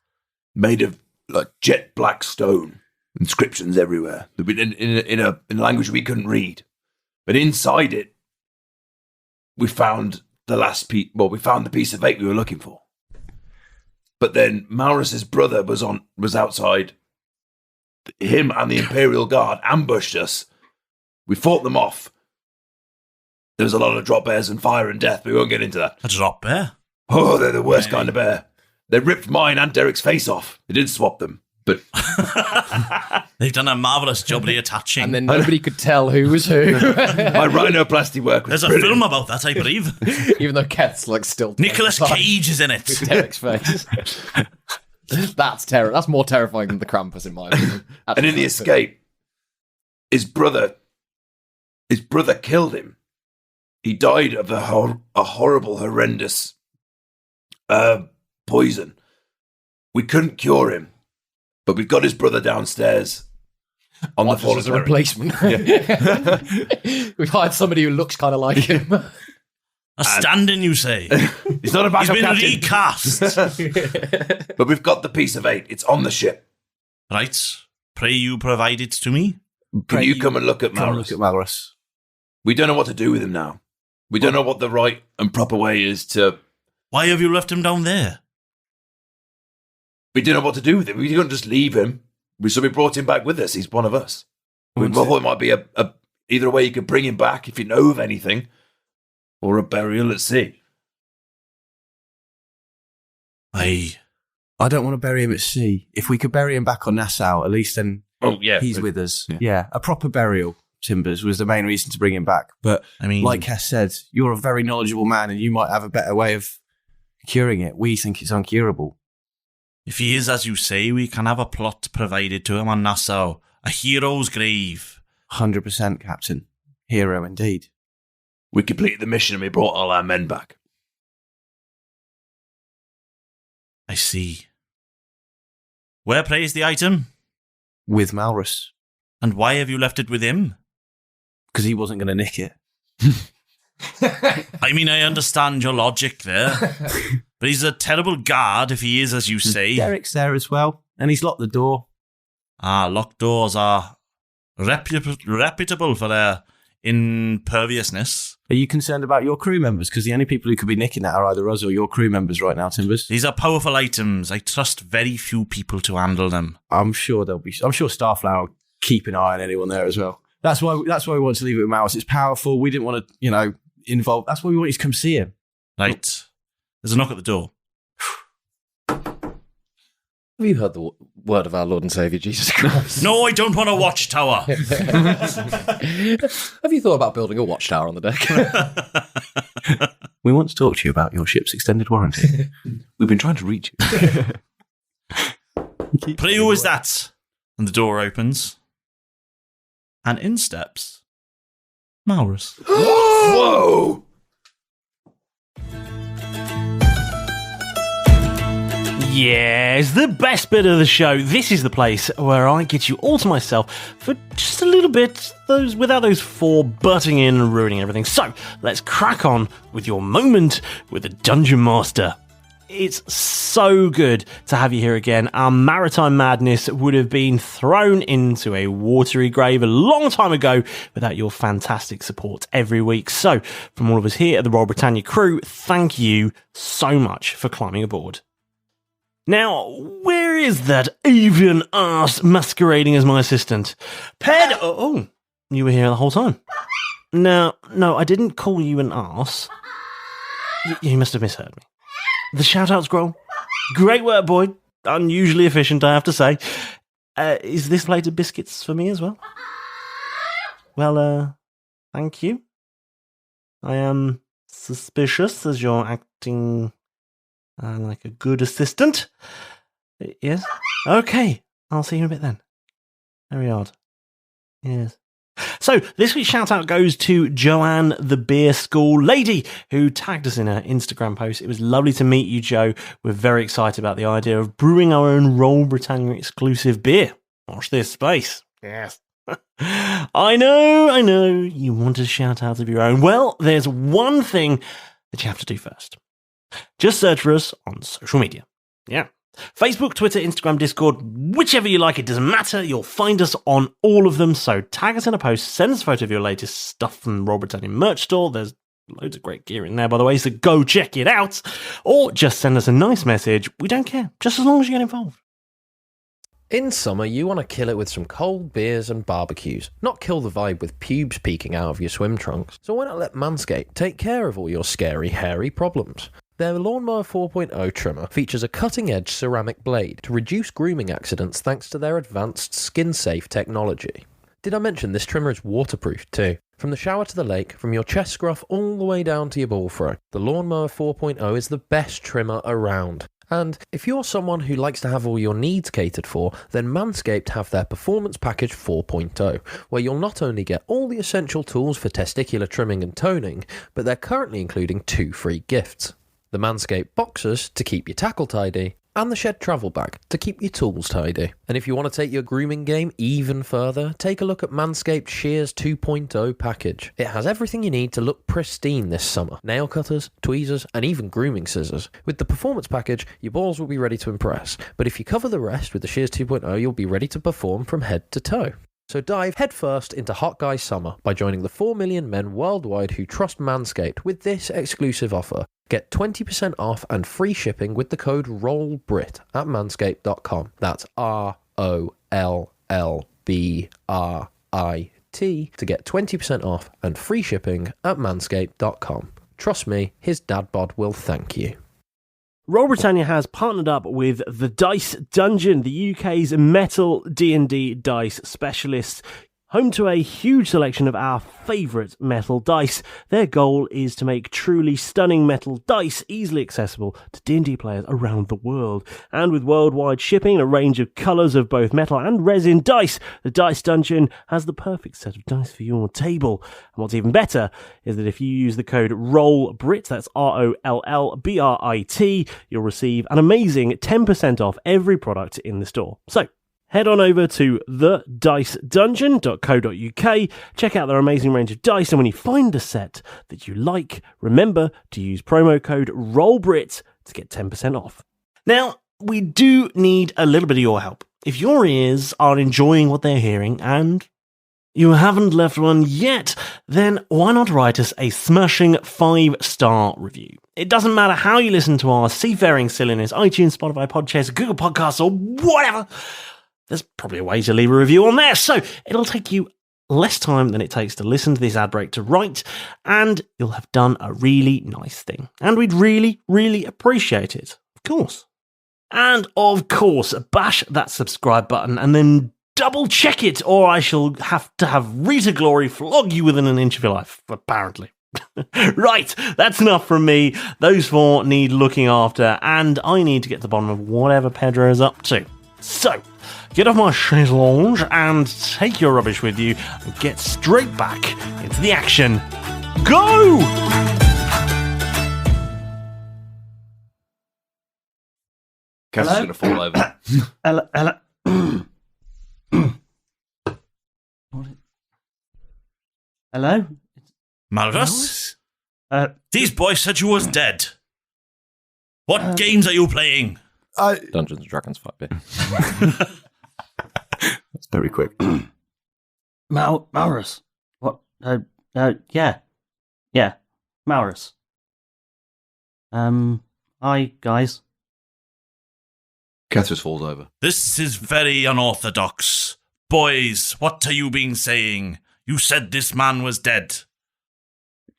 S10: Made of like jet black stone. Inscriptions everywhere. In a language we couldn't read. But inside it, we found we found the piece of 8 we were looking for. But then Malrus's brother was outside. Him and the Imperial Guard ambushed us. We fought them off. There was a lot of drop bears and fire and death. We won't get into that.
S11: A drop bear?
S10: Oh, they're the worst kind of bear. They ripped mine and Derek's face off. They didn't swap them, but
S11: they've done a marvellous job reattaching.
S9: And then nobody could tell who was who.
S10: My rhinoplasty work was
S11: There's a film about that, I believe.
S9: Even though Keth's like still...
S11: Nicolas Cage is in it.
S9: Derek's face. That's That's more terrifying than the Krampus in my opinion.
S10: And in the escape, his brother killed him. He died of a horrible, horrendous poison. We couldn't cure him, but we've got his brother downstairs on the floor
S9: as a replacement. We've hired somebody who looks kind of like him.
S11: A stand-in, you say?
S10: He's not a backup
S11: He's been
S10: captain.
S11: recast.
S10: But we've got the piece of 8. It's on the ship.
S11: Right. Pray you provide it to me.
S10: Can you come and look at Malrus? We don't know what to do with him now. We don't know what the right and proper way is to...
S11: Why have you left him down there?
S10: We don't know what to do with him. We couldn't just leave him. So we brought him back with us. He's one of us. We thought it might be either a way you could bring him back if you know of anything, or a burial at sea.
S12: I don't want to bury him at sea. If we could bury him back on Nassau, at least then he's with us. Yeah, a proper burial, Timbers, was the main reason to bring him back. But
S11: I mean,
S12: like Keth said, you're a very knowledgeable man and you might have a better way of curing it. We think it's uncurable.
S11: If he is as you say, we can have a plot provided to him on Nassau. A hero's grave.
S12: 100%, Captain. Hero indeed.
S10: We completed the mission and we brought all our men back.
S11: I see. Where plays the item?
S12: With Malrus.
S11: And why have you left it with him?
S12: Because he wasn't going to nick it.
S11: I mean, I understand your logic there. But he's a terrible guard if he is as you say.
S12: Derek's there as well. And he's locked the door.
S11: Ah, locked doors are reputable for their imperviousness.
S12: Are you concerned about your crew members? Because the only people who could be nicking that are either us or your crew members right now, Timbers.
S11: These are powerful items. I trust very few people to handle them.
S12: I'm sure Starflower will keep an eye on anyone there as well. That's why we want to leave it with Malrus. It's powerful. We didn't want to, involve. That's why we want you to come see him.
S11: Right. There's a knock at the door.
S9: Have you heard the word of our Lord and Saviour Jesus Christ?
S11: No, I don't want a watchtower.
S9: Have you thought about building a watchtower on the deck?
S12: We want to talk to you about your ship's extended warranty. We've been trying to reach you.
S11: Pray, who is that? And the door opens. And in steps Malrus.
S10: Whoa!
S5: Yes, the best bit of the show. This is the place where I get you all to myself for just a little bit, without those four butting in and ruining everything. So, let's crack on with your moment with the Dungeon Master. It's so good to have you here again. Our maritime madness would have been thrown into a watery grave a long time ago without your fantastic support every week. So, from all of us here at the Roll Britannia crew, thank you so much for climbing aboard. Now, where is that avian arse masquerading as my assistant? Ped! Oh, you were here the whole time. No, I didn't call you an arse. You must have misheard me. The shout-outs, Grohl. Great work, boy. Unusually efficient, I have to say. Is this plate of biscuits for me as well? Well, thank you. I am suspicious as you're acting like a good assistant. Yes? Okay, I'll see you in a bit then. Very odd. Yes. So, this week's shout-out goes to Joanne, the beer school lady, who tagged us in her Instagram post. It was lovely to meet you, Jo. We're very excited about the idea of brewing our own Roll Britannia exclusive beer. Watch this space. Yes. I know, you want a shout-out of your own. Well, there's one thing that you have to do first. Just search for us on social media. Yeah. Facebook, Twitter, Instagram, Discord, whichever you like, it doesn't matter. You'll find us on all of them. So tag us in a post, send us a photo of your latest stuff from the Roll Britannia merch store. There's loads of great gear in there, by the way, so go check it out. Or just send us a nice message. We don't care, just as long as you get involved.
S9: In summer, you want to kill it with some cold beers and barbecues, not kill the vibe with pubes peeking out of your swim trunks. So why not let Manscaped take care of all your scary, hairy problems? Their Lawnmower 4.0 trimmer features a cutting-edge ceramic blade to reduce grooming accidents thanks to their advanced skin-safe technology. Did I mention this trimmer is waterproof too? From the shower to the lake, from your chest scruff all the way down to your ball throw, the Lawnmower 4.0 is the best trimmer around. And if you're someone who likes to have all your needs catered for, then Manscaped have their Performance Package 4.0, where you'll not only get all the essential tools for testicular trimming and toning, but they're currently including 2 free gifts. The Manscaped Boxers to keep your tackle tidy, and the Shed Travel Bag to keep your tools tidy. And if you want to take your grooming game even further, take a look at Manscaped Shears 2.0 package. It has everything you need to look pristine this summer. Nail cutters, tweezers, and even grooming scissors. With the Performance Package, your balls will be ready to impress. But if you cover the rest with the Shears 2.0, you'll be ready to perform from head to toe. So dive headfirst into Hot Guy Summer by joining the 4 million men worldwide who trust Manscaped with this exclusive offer. Get 20% off and free shipping with the code ROLLBRIT at manscaped.com. That's ROLLBRIT to get 20% off and free shipping at manscaped.com. Trust me, his dad bod will thank you.
S5: Roll Britannia has partnered up with the Dice Dungeon, the UK's metal D&D dice specialist. Home to a huge selection of our favourite metal dice, their goal is to make truly stunning metal dice easily accessible to D&D players around the world. And with worldwide shipping and a range of colours of both metal and resin dice, the Dice Dungeon has the perfect set of dice for your table. And what's even better is that if you use the code ROLLBRIT, that's ROLLBRIT, you'll receive an amazing 10% off every product in the store. So, head on over to thedicedungeon.co.uk, check out their amazing range of dice, and when you find a set that you like, remember to use promo code ROLLBRIT to get 10% off. Now, we do need a little bit of your help. If your ears are enjoying what they're hearing and you haven't left one yet, then why not write us a smashing 5-star review? It doesn't matter how you listen to our seafaring silliness, iTunes, Spotify, Podchaser, Google Podcasts, or whatever. There's probably a way to leave a review on there, so it'll take you less time than it takes to listen to this ad break to write, and you'll have done a really nice thing. And we'd really, really appreciate it, of course. And of course, bash that subscribe button and then double check it, or I shall have to have Rita Glory flog you within an inch of your life, apparently. Right, that's enough from me. Those 4 need looking after, and I need to get to the bottom of whatever Pedro is up to. So, get off my chaise lounge and take your rubbish with you and get straight back into the action. Go!
S10: Keth's going to fall over.
S5: Hello?
S11: Malrus? These boys said you was dead. What games are you playing?
S9: Dungeons and Dragons 5-bit.
S12: That's very quick.
S7: Malrus. What? Yeah. Yeah. Malrus. Hi, guys.
S10: Keth just falls over.
S11: This is very unorthodox. Boys, what are you being saying? You said this man was dead.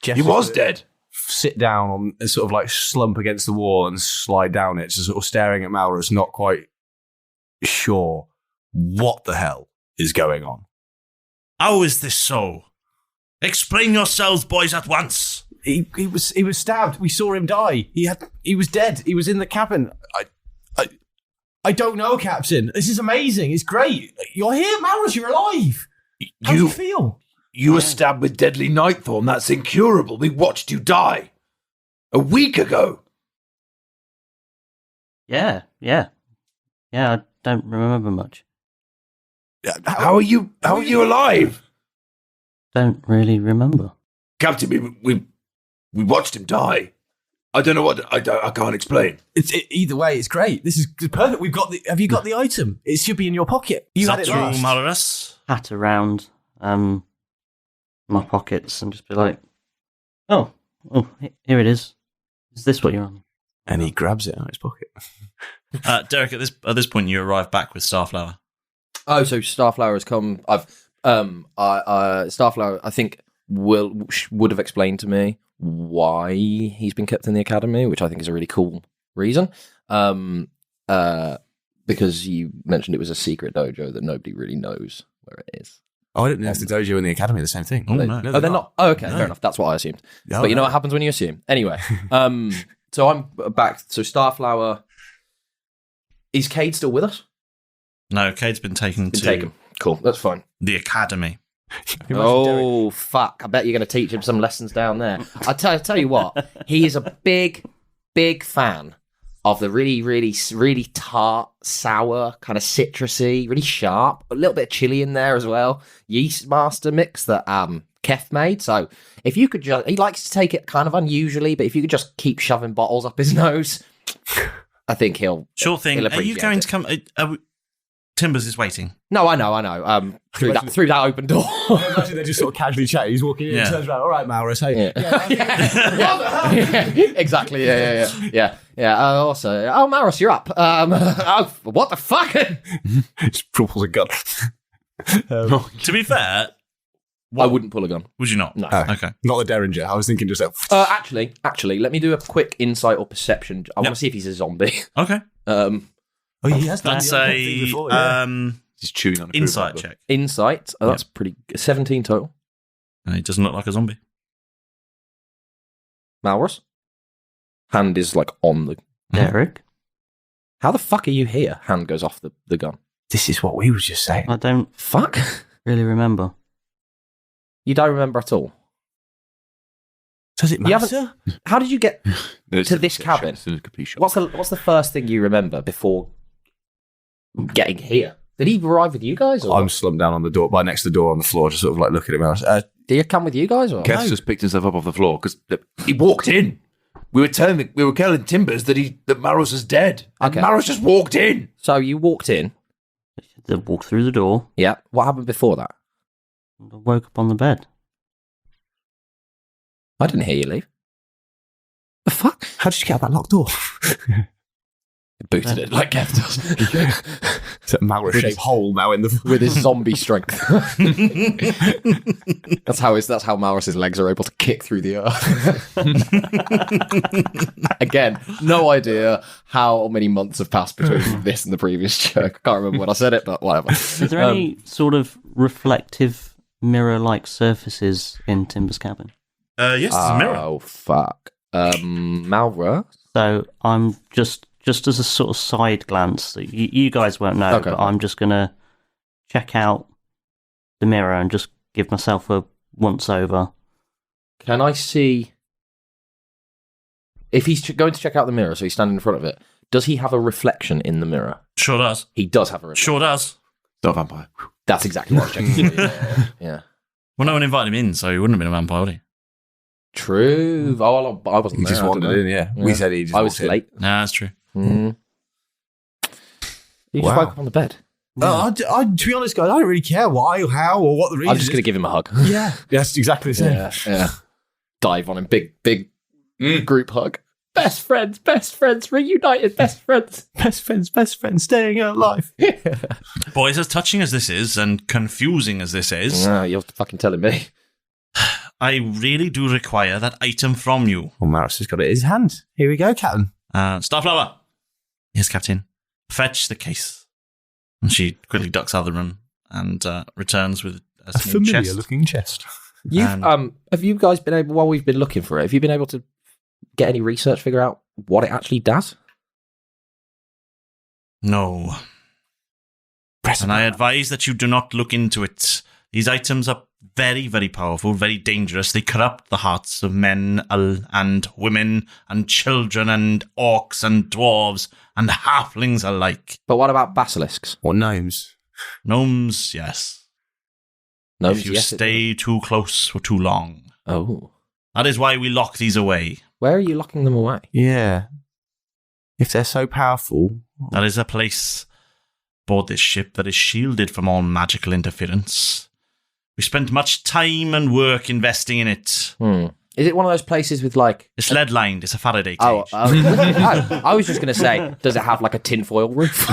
S10: He was dead.
S12: Sit down on and sort of like slump against the wall and slide down it, just sort of staring at Malrus, not quite sure what the hell is going on.
S11: How is this so? Explain yourselves, boys, at once.
S12: He was stabbed. We saw him die. He was dead. He was in the cabin. I don't know, Captain. This is amazing. It's great. You're here, Malrus. You're alive. How do you feel?
S10: You were stabbed with deadly nightthorn. That's incurable. We watched you die a week ago.
S7: Yeah. I don't remember much.
S10: How are you alive?
S7: Don't really remember.
S10: Captain, we watched him die. I don't know what I can't explain.
S12: Either way, it's great. This is perfect. Have you got the item? It should be in your pocket. You had it last.
S11: Malrus?
S7: Hat around my pockets and just be like, oh, here it is. Is this what you're on?
S12: And he grabs it out of his pocket.
S11: Derek, at this point, you arrive back with Starflower.
S9: Oh, so Starflower has come. Starflower, I think, would have explained to me why he's been kept in the academy, which I think is a really cool reason. Because you mentioned it was a secret dojo that nobody really knows where it is.
S12: Oh, I didn't know if the dojo and the academy are the same thing.
S9: Oh, no. They're not. Oh, okay, fair enough. That's what I assumed.
S12: Oh,
S9: but you know what happens when you assume. Anyway, so I'm back. So Starflower, is Cade still with us?
S11: No, Cade's been taken.
S9: Cool, that's fine.
S11: The academy.
S9: Oh, fuck. I bet you're going to teach him some lessons down there. I tell you what, he is a big, big fan of the really, really, really tart, sour, kind of citrusy, really sharp, a little bit of chili in there as well, yeast master mix that Keth made. So if you could he likes to take it kind of unusually, but if you could just keep shoving bottles up his nose, I think he'll...
S11: Sure thing. Are you going to come... Timbers is waiting.
S9: No, I know. Through that open door.
S12: Imagine they're just sort of casually chatting. He's walking in and turns around. All right, Malrus, hey.
S9: Yeah. Exactly. Yeah. Also, Malrus, you're up. What the fuck?
S12: Just pulls a gun.
S11: To be fair,
S9: I wouldn't pull a gun.
S11: Would you not?
S9: No.
S11: Okay.
S12: Not the Derringer. I was thinking just that.
S9: Actually, let me do a quick insight or perception. I want to see if he's a zombie.
S11: Okay.
S12: Oh, he has done
S11: That's a
S12: before,
S10: he's chewing on a
S11: insight check.
S9: Insight. Oh, that's pretty. 17 total.
S11: He doesn't look like a zombie.
S9: Malrus. Hand is like on the
S7: Derek.
S9: How the fuck are you here? Hand goes off the gun.
S12: This is what we were just saying.
S7: I don't really remember.
S9: You don't remember at all.
S12: Does it matter?
S9: How did you get to this cabin? What's the first thing you remember before getting here? Did he arrive with you guys? Or
S12: I'm slumped down on the door, next to the door on the floor, just sort of like looking at him.
S9: Did he come with you guys? Or
S10: Keth just picked himself up off the floor because he walked in. We were telling Timbers that Malrus is dead. And Malrus just walked in.
S9: So you walked in.
S7: They walked through the door.
S9: Yeah. What happened before that?
S7: I woke up on the bed.
S9: I didn't hear you leave. The fuck?
S12: How did you get out that locked door?
S9: Booted it like Keth does.
S12: It's a Malrus-shaped hole now in the
S9: with his zombie strength. That's how Malrus's legs are able to kick through the earth. Again, no idea how many months have passed between this and the previous joke. I can't remember when I said it, but whatever.
S7: Is there any sort of reflective mirror-like surfaces in Timber's cabin?
S11: Yes, there's a mirror.
S9: Oh fuck, Malrus.
S7: So I'm just as a sort of side glance, you guys won't know, but I'm just gonna check out the mirror and just give myself a once over.
S9: Can I see if he's going to check out the mirror? So he's standing in front of it. Does he have a reflection in the mirror?
S11: Sure does.
S9: He does have a reflection.
S11: Sure does.
S10: Not a vampire.
S9: That's exactly what I was checking. Yeah.
S11: Well, no one invited him in, so he wouldn't have been a vampire, would he?
S9: True. Oh, I wasn't
S12: He
S9: there.
S12: just wandered in, yeah. We said he just
S9: I was late.
S11: Nah, that's true.
S9: You just woke up on the bed.
S12: To be honest, guys, I don't really care why, how, or what the reason
S9: I'm just going to give him a hug.
S12: Yeah. That's exactly the same.
S9: Yeah. Dive on him. Big group hug. Best friends, reunited best friends.
S12: Best friends, staying alive.
S11: Boys, as touching as this is, and confusing as this is...
S9: You're fucking telling me.
S11: I really do require that item from you.
S12: Well, Malrus has got it in his hand. Here we go, Captain.
S11: Starflower. Yes, Captain. Fetch the case. And she quickly ducks out of the room and returns with a small
S12: familiar-looking chest.
S9: Have you guys been able, while we've been looking for it, have you been able to get any research, figure out what it actually does?
S11: No. And I advise that you do not look into it. These items are very, very powerful, very dangerous. They corrupt the hearts of men and women and children and orcs and dwarves and halflings alike.
S9: But what about basilisks?
S12: Or gnomes?
S11: Gnomes, yes.
S9: Gnomes,
S11: if you stay too close for too long.
S9: Oh.
S11: That is why we lock these away.
S9: Where are you locking them away?
S12: Yeah. If they're so powerful...
S11: That is a place aboard this ship that is shielded from all magical interference. We spent much time and work investing in it.
S9: Is it one of those places with like...
S11: It's lead-lined. It's a Faraday cage.
S9: I was just going to say, does it have like a tinfoil roof?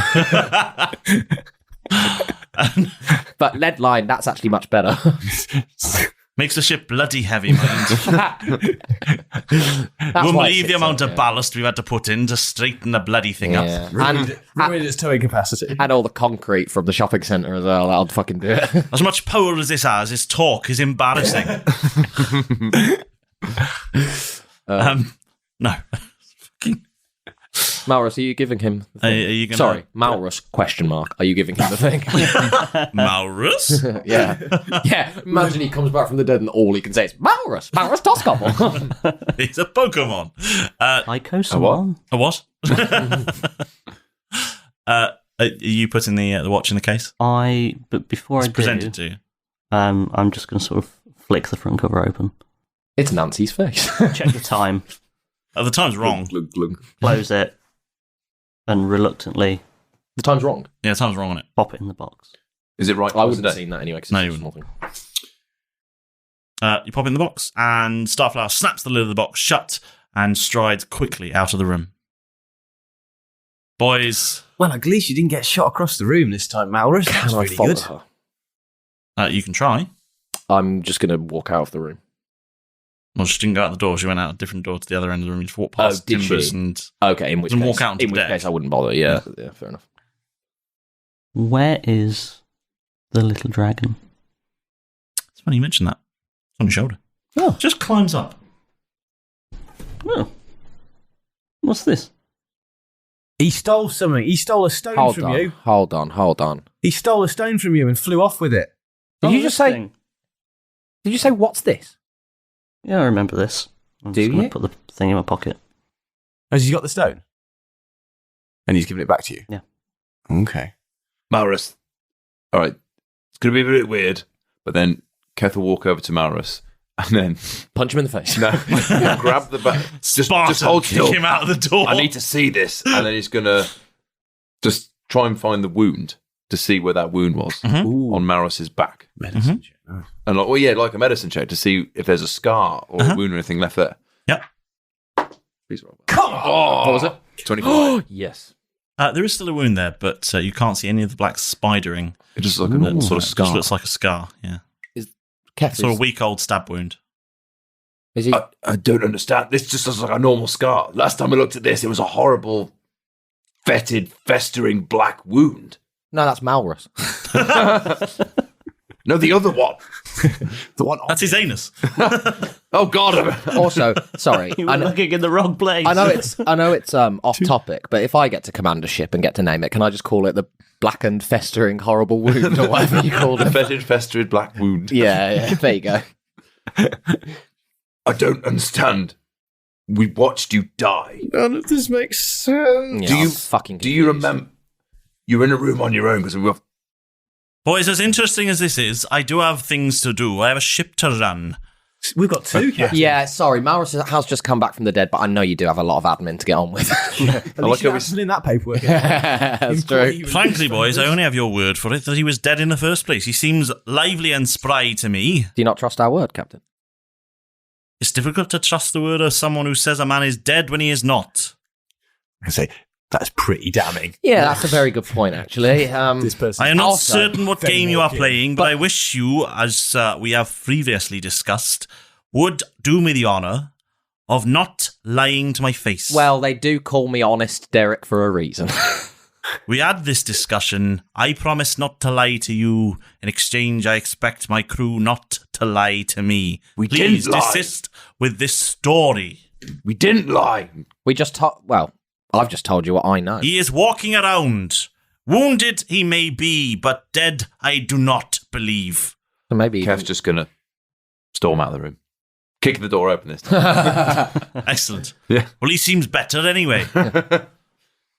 S9: But lead line, that's actually much better.
S11: Makes the ship bloody heavy, mind. Won't believe the amount of ballast we've had to put in to straighten the bloody thing up.
S12: And its towing capacity.
S9: And all the concrete from the shopping centre as well. That'll fucking do it.
S11: As much power as this has, its torque is embarrassing. No.
S9: Malrus, are you giving him the thing?
S11: Are you gonna...
S9: Sorry, Malrus, ? Are you giving him the thing?
S11: Malrus?
S9: Yeah. Imagine he comes back from the dead and all he can say is, Malrus Toskopple.
S11: He's a Pokemon.
S7: A
S11: what? Are you putting the watch in the case?
S7: But before
S11: it's
S7: I do...
S11: presented to you.
S7: I'm just going to sort of flick the front cover open.
S9: It's Nancy's face.
S7: Check the time.
S11: The time's wrong.
S7: Close it. And reluctantly...
S9: The time's wrong?
S11: Yeah, the time's wrong on it.
S7: Pop it in the box.
S10: Is it right?
S9: I wouldn't have seen that anyway.
S11: No, you wouldn't. You pop it in the box, and Starflower snaps the lid of the box shut and strides quickly out of the room. Boys...
S12: Well, at least you didn't get shot across the room this time, Malrus. That's really good.
S9: Her?
S11: You can try.
S9: I'm just going to walk out of the room.
S11: Well, she didn't go out the door. She went out a different door to the other end of the room. You just walked past Timbers and...
S9: Okay, in which case...
S11: walk out onto
S9: in
S11: the
S9: which
S11: deck.
S9: case I wouldn't bother, yeah, fair enough.
S7: Where is the little dragon?
S11: It's funny you mentioned that. It's on your shoulder.
S7: Oh.
S11: Just climbs up.
S7: Oh. What's this?
S12: He stole something. He stole a stone from you.
S9: Hold on.
S12: He stole a stone from you and flew off with it.
S9: Did you just say... Did you say, what's this?
S7: Yeah, I remember this. I'm
S9: Do
S7: just going
S9: you?
S7: to put the thing in my pocket.
S12: Has he got the stone? And he's given it back to you?
S7: Yeah.
S12: Okay.
S10: Malrus. All right. It's going to be a bit weird, but then Keth will walk over to Malrus and then...
S9: Punch him in the face.
S10: No. Grab the back. Just hold
S11: kick
S10: still.
S11: him out of the door.
S10: I need to see this. And then he's going to just try and find the wound to see where that wound was on Malrus's back.
S12: Medicine check.
S10: And like a medicine check to see if there's a scar or a wound or anything left there.
S11: Yep.
S10: Please roll.
S9: Come on! What was it?
S10: 25.
S9: Yes.
S11: There is still a wound there, but you can't see any of the black spidering.
S10: It just looks like a normal sort of scar.
S11: It just looks like a scar, yeah.
S9: Keth
S11: sort of weak-old stab wound.
S9: Is he?
S10: I don't understand. This just looks like a normal scar. Last time I looked at this, it was a horrible, fetid, festering black wound.
S9: No, that's Malrus.
S10: No, the other one.
S12: The one.
S11: That's his anus.
S10: Oh God!
S9: Also, sorry,
S7: You were looking in the wrong place.
S9: I know it's off topic, but if I get to command a ship and get to name it, can I just call it the blackened, festering, horrible wound or whatever you called it?
S10: Fetid, festering black wound.
S9: Yeah, there you go.
S10: I don't understand. We watched you die.
S12: None of this makes sense.
S9: Yeah,
S10: do you remember? You're in a room on your own because we were.
S11: Boys, as interesting as this is, I do have things to do. I have a ship to run.
S12: We've got two.
S9: Yeah, sorry. Malrus has just come back from the dead, but I know you do have a lot of admin to get on with.
S12: At least you have in that paperwork.
S9: That's true.
S11: Frankly, boys, I only have your word for it that he was dead in the first place. He seems lively and spry to me.
S9: Do you not trust our word, Captain?
S11: It's difficult to trust the word of someone who says a man is dead when he is not.
S12: I say that's pretty damning.
S9: Yeah, that's a very good point, actually.
S12: This person.
S11: I am not certain what game you are playing, but I wish you, as we have previously discussed, would do me the honour of not lying to my face.
S9: Well, they do call me Honest Derek for a reason.
S11: We had this discussion. I promise not to lie to you. In exchange, I expect my crew not to lie to me. Please desist with this story.
S10: We didn't lie.
S9: We just I've just told you what I know.
S11: He is walking around. Wounded he may be, but dead I do not believe.
S9: So maybe
S10: Keth's just going to storm out of the room. Kick the door open this time.
S11: Excellent.
S10: Yeah.
S11: Well, he seems better anyway.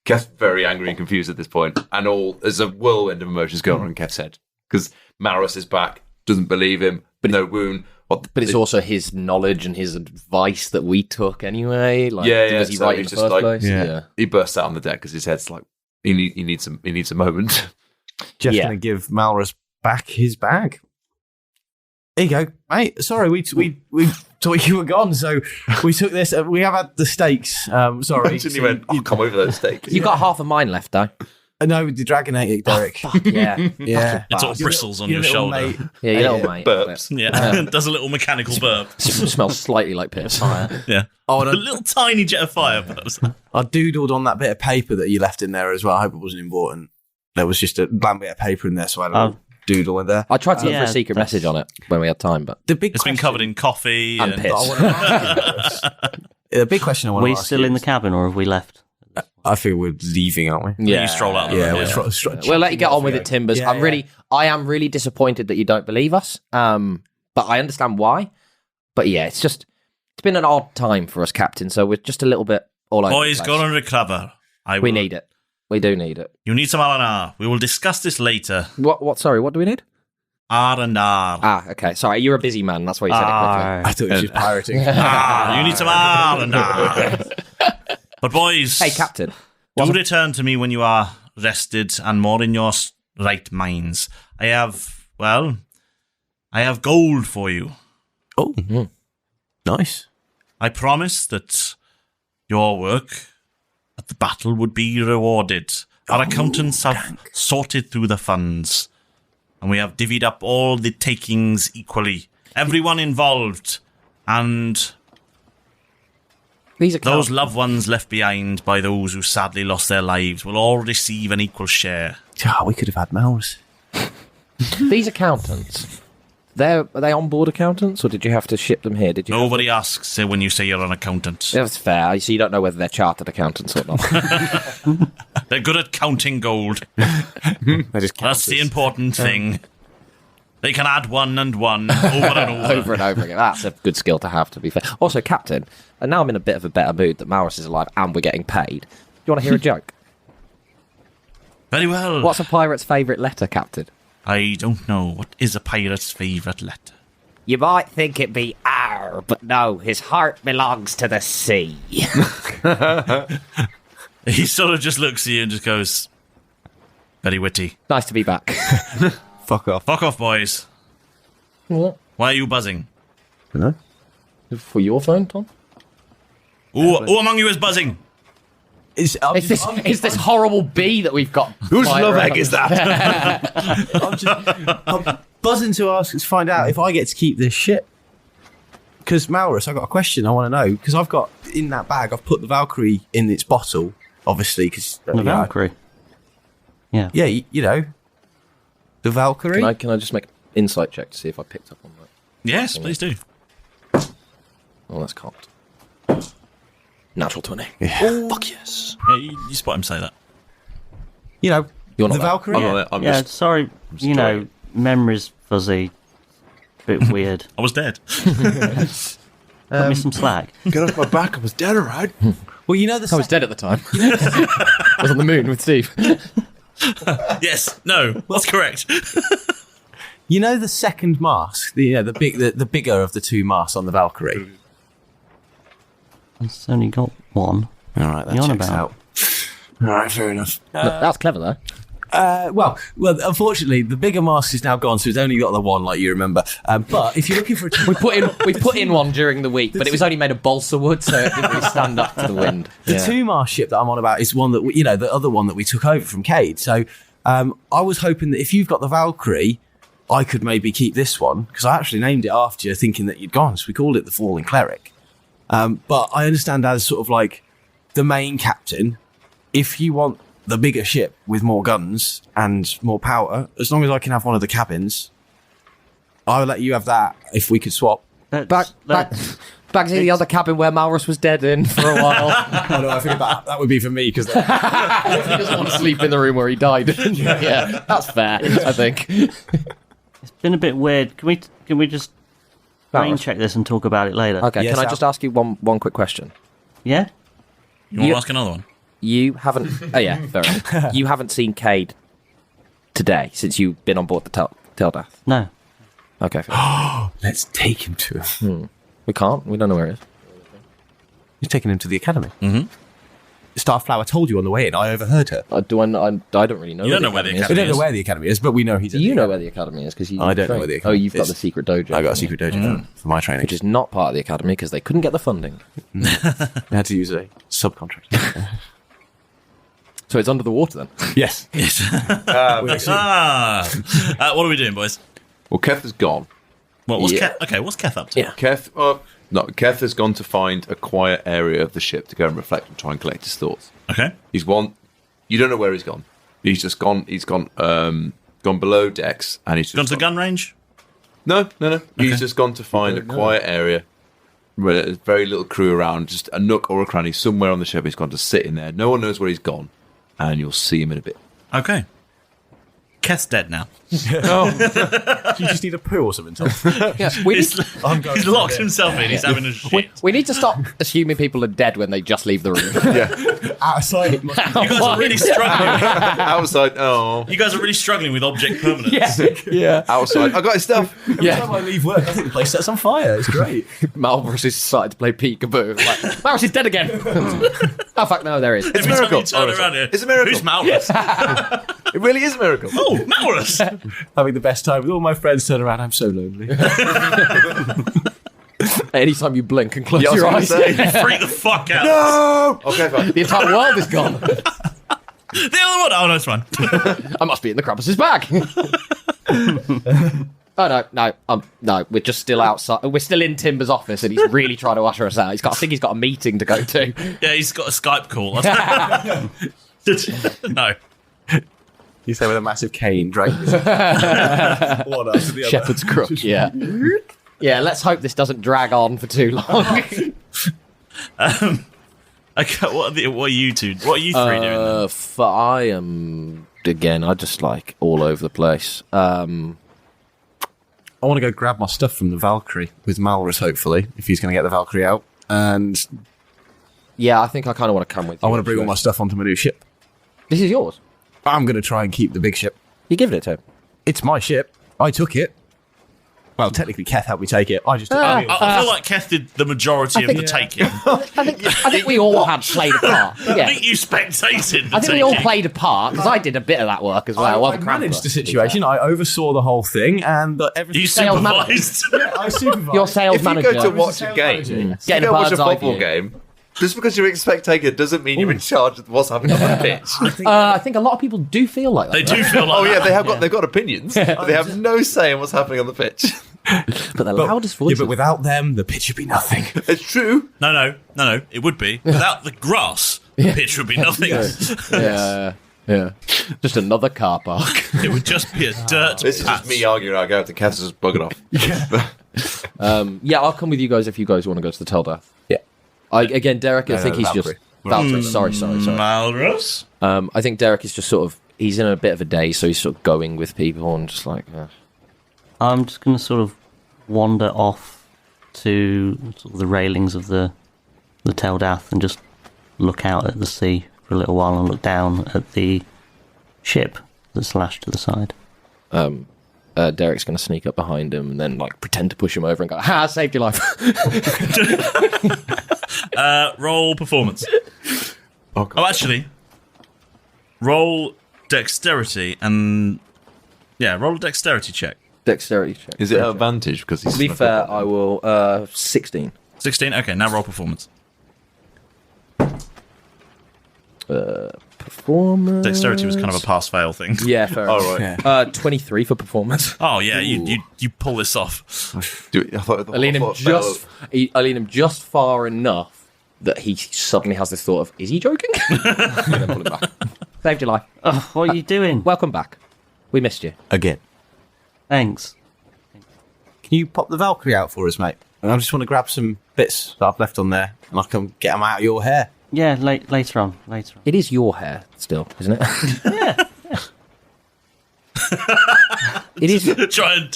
S10: Keth's very angry and confused at this point, and there's a whirlwind of emotions going on in Keth's head because Malrus is back, doesn't believe him, but no wound.
S9: But it's also his knowledge and his advice that we took anyway. Like, was he right in the first place?
S10: Yeah. He bursts out on the deck because his head's like he needs a moment.
S12: Jeff's going to give Malrus back his bag. There you go, mate. Sorry, we thought you were gone, so we took this. We have had the steaks. Sorry.
S10: You went, come over those steaks.
S9: You got half of mine left, though.
S12: No, the dragon ate it, Derek.
S9: Oh, fuck, yeah.
S12: Yeah.
S11: It sort of bristles on your shoulder.
S12: Mate.
S9: Yeah, your little mate.
S10: Burps.
S11: Yeah, does a little mechanical burp.
S9: Smells slightly like pit of fire.
S11: Yeah.
S12: Oh,
S11: a little tiny jet of fire burps.
S12: I doodled on that bit of paper that you left in there as well. I hope it wasn't important. There was just a blank bit of paper in there, so I had a little doodle in there.
S9: I tried to look for a secret message on it when we had time, but
S11: It's been covered in coffee
S9: and piss.
S12: The big question I want to ask
S7: Are we still in the cabin or have we left?
S12: I think we're leaving, aren't we?
S11: Yeah. You stroll out.
S12: Yeah,
S9: we'll let you get on with it, Timbers.
S12: Yeah,
S9: I am really disappointed that you don't believe us. But I understand why. But yeah, it's been an odd time for us, Captain. So we're just a little bit all over.
S11: Boys, go and recover.
S9: We need it. We do need it.
S11: You need some R&R. We will discuss this later.
S9: What? Sorry, what do we need?
S11: R&R.
S9: Ah, okay. Sorry, you're a busy man. That's why you said it quickly.
S12: I thought you were just pirating.
S11: You need some R&R. But boys,
S9: hey, Captain,
S11: do return to me when you are rested and more in your right minds. I have gold for you.
S12: Oh, nice.
S11: I promise that your work at the battle would be rewarded. Our accountants have sorted through the funds, and we have divvied up all the takings equally. Everyone involved, and those loved ones left behind by those who sadly lost their lives will all receive an equal share.
S12: We could have had Malrus.
S9: These accountants, are they on-board accountants, or did you have to ship them here?
S11: Nobody asks when you say you're an accountant.
S9: That's fair. So you don't know whether they're chartered accountants or not.
S11: They're good at counting gold. That's the important thing. They can add 1 and 1 over and over.
S9: Over and over again. That's a good skill to have, to be fair. Also, Captain, and now I'm in a bit of a better mood that Malrus is alive and we're getting paid. Do you want to hear a joke?
S11: Very well.
S9: What's a pirate's favourite letter, Captain?
S11: I don't know. What is a pirate's favourite letter?
S9: You might think it'd be R, but no, his heart belongs to the sea.
S11: He sort of just looks at you and just goes, very witty.
S9: Nice to be back.
S12: Fuck off.
S11: Fuck off, boys.
S9: What?
S11: Why are you buzzing?
S12: No.
S9: For your phone, Tom?
S11: Who among you is buzzing?
S9: Is this horrible bee that we've got?
S10: Whose love egg is that?
S12: I'm buzzing to find out if I get to keep this shit. Because Malrus, I've got a question I want to know. Because I've got, in that bag, I've put the Valkyrie in its bottle, obviously. Cause,
S7: the Valkyrie? Yeah.
S12: Yeah, you know. The Valkyrie?
S9: Can I just make an insight check to see if I picked up on that?
S11: Yes, please do.
S9: Oh, that's cocked. Natural 20.
S12: Yeah.
S9: Oh, fuck yes.
S11: Yeah, you spot him say that.
S12: You know,
S9: You're not
S12: the Valkyrie?
S7: Sorry, memory's fuzzy. Bit weird.
S11: I was dead.
S7: Cut me some slack.
S10: Get off my back. I was dead, alright.
S8: Well, you know the
S9: I was dead at the time. I was on the moon with Steve.
S11: Yes. No. That's correct.
S12: You know the second mast, the bigger of the two masts on the Valkyrie.
S7: It's only got one.
S12: All right, that
S7: You're on
S12: checks
S7: about.
S12: out. All right, fair enough.
S9: That's clever, though.
S12: Well, unfortunately, the bigger mast is now gone, so it's only got the one, like you remember. But if you're looking for,
S9: we put in one during the week, but it was only made of balsa wood, so it didn't really stand up to the wind.
S12: The two-mast ship that I'm on about is one that the other one that we took over from Cade. So I was hoping that if you've got the Valkyrie, I could maybe keep this one because I actually named it after you, thinking that you'd gone. So we called it the Fallen Cleric. But I understand as sort of like the main captain, if you want the bigger ship with more guns and more power, as long as I can have one of the cabins, I'll let you have that if we could swap.
S9: Back to the other cabin where Malrus was dead in for a while.
S12: Oh, no, I figured that would be for me because
S9: he doesn't want to sleep in the room where he died. Yeah, that's fair, I think.
S7: It's been a bit weird. Can we just brain check this and talk about it later?
S9: Okay, yes, can I just ask you one quick question?
S7: Yeah?
S11: You want to ask another one?
S9: You haven't... Oh, yeah, fair enough. You haven't seen Cade today since you've been on board the Dath?
S7: No.
S9: Okay, fair.
S12: Let's take him to him.
S9: We can't. We don't know where he is.
S12: You're taking him to the academy.
S11: Mm-hmm.
S12: Starflower told you on the way in. I overheard her.
S9: I don't really know.
S11: You don't know where the academy is.
S12: We don't know where the academy is, but we know he's at
S9: Do you know where the academy is? Because
S12: I don't know where the academy is.
S9: Oh, you've got the secret dojo.
S12: I got a secret dojo for my training.
S9: Which is not part of the academy because they couldn't get the funding.
S12: They had to use a subcontract.
S9: So it's under the water then?
S12: Yes.
S11: Yes. What are we doing, boys?
S10: Well, Keth is gone.
S11: What was Keth? Okay, what's Keth up to?
S10: Yeah. Keth has gone to find a quiet area of the ship to go and reflect and try and collect his thoughts.
S11: Okay.
S10: You don't know where he's gone. He's just gone. He's gone below decks, and he's just
S11: gone to the gun range.
S10: No.
S11: Okay.
S10: He's just gone to find a quiet area where there's very little crew around, just a nook or a cranny somewhere on the ship. He's gone to sit in there. No one knows where he's gone, and you'll see him in a bit.
S11: Okay. Keth's dead now.
S12: Oh. You just need a poo or something, Tom.
S9: Yeah,
S11: he's locked himself in. He's having a shit.
S9: We need to stop assuming people are dead when they just leave the room.
S10: Yeah.
S12: Outside,
S11: you guys are really struggling.
S10: Outside,
S11: You guys are really struggling with object permanence.
S9: Yeah.
S10: Outside, I got his stuff.
S12: Every time I leave work, I think the place sets on fire. It's great.
S9: Malrus has started to play peekaboo. Like, Malrus is dead again. Oh, fuck, no, there is.
S10: It's a miracle.
S11: Every time you turn around here,
S10: it's a miracle.
S11: Who's Malrus?
S10: It really is a miracle.
S11: Oh, Malrus!
S12: Having the best time with all my friends. Turn around, I'm so lonely.
S9: Anytime you blink and close your eyes,
S11: you freak the fuck out.
S10: No! Okay, fine.
S9: The entire world is gone.
S11: The other one? Oh, no, it's fine.
S9: I must be in the Krampus's bag. Oh, no, we're just still outside. We're still in Timber's office and he's really trying to usher us out. I think he's got a meeting to go to.
S11: Yeah, he's got a Skype call. No.
S12: He's there with a massive cane, dragging one after the other.
S9: Shepherd's crook, yeah. Yeah, let's hope this doesn't drag on for too long.
S11: Okay, what are you two? What are you three doing?
S9: I am, again, I just like all over the place.
S12: I want to go grab my stuff from the Valkyrie with Malrus, hopefully, if he's going to get the Valkyrie out. And
S9: yeah, I think I kind of want to come with you.
S12: I want to bring all my stuff onto my new ship.
S9: This is yours?
S12: I'm going to try and keep the big ship.
S9: You giving it to him?
S12: It's my ship. I took it. Well, technically, Keth helped me take it. I just took it.
S11: I feel like Keth did the majority of the taking.
S9: I think we all had played a part. Yeah.
S11: I think you spectated the
S9: I think we all played a part, because I did a bit of that work as well.
S12: I managed the situation. I oversaw the whole thing, and everything.
S11: You supervised?
S12: Yeah, I supervised.
S9: Your sales manager.
S10: If you go to watch a game,
S9: Getting a
S10: you go watch a
S9: bird's eye
S10: football
S9: view.
S10: game, just because you're a spectator doesn't mean you're in charge of what's happening on the pitch.
S9: I think a lot of people do feel like that.
S11: They do feel like
S10: that. Oh yeah, they've got opinions, but they have no say in what's happening on the pitch.
S9: But the loudest voices.
S12: Yeah, but without them, the pitch would be nothing.
S10: It's true.
S11: No, it would be. Without the grass, the pitch would be nothing.
S9: Yeah. Just another car park.
S11: It would just be a dirt
S10: This is just me arguing. I go out to Keth's just bugging off.
S9: Yeah, I'll come with you guys if you guys want to go to the Teldath.
S12: Yeah.
S9: Again, Derek, I think he's
S12: Valkyrie.
S9: just... Valkyrie, sorry.
S11: Malrus?
S9: I think Derek is just sort of... He's in a bit of a daze, so he's sort of going with people and just like...
S7: I'm just going to sort of wander off to sort of the railings of the Tel Dath and just look out at the sea for a little while and look down at the ship that's lashed to the side.
S9: Derek's going to sneak up behind him and then like pretend to push him over and go, "Ha! Saved your life."
S11: Roll performance. Actually, roll dexterity and roll a dexterity check.
S9: Dexterity check.
S10: Is it an advantage because he's?
S9: To be fair, I will 16.
S11: 16. Okay, now roll performance.
S9: Performance.
S11: Dexterity was kind of a pass-fail thing.
S9: Yeah, fair enough.
S10: Right.
S9: 23 for performance.
S11: Oh yeah, you pull this off.
S9: I lean him just far enough that he suddenly has this thought of, is he joking? And then pull him back. Saved your life.
S7: Oh, what are you doing?
S9: Welcome back. We missed you.
S12: Again.
S7: Thanks.
S12: Can you pop the Valkyrie out for us, mate? And I just want to grab some bits that I've left on there, and I can get them out of your hair.
S7: Yeah, later on.
S9: It is your hair still, isn't it?
S7: Yeah.
S9: It is.
S11: Try and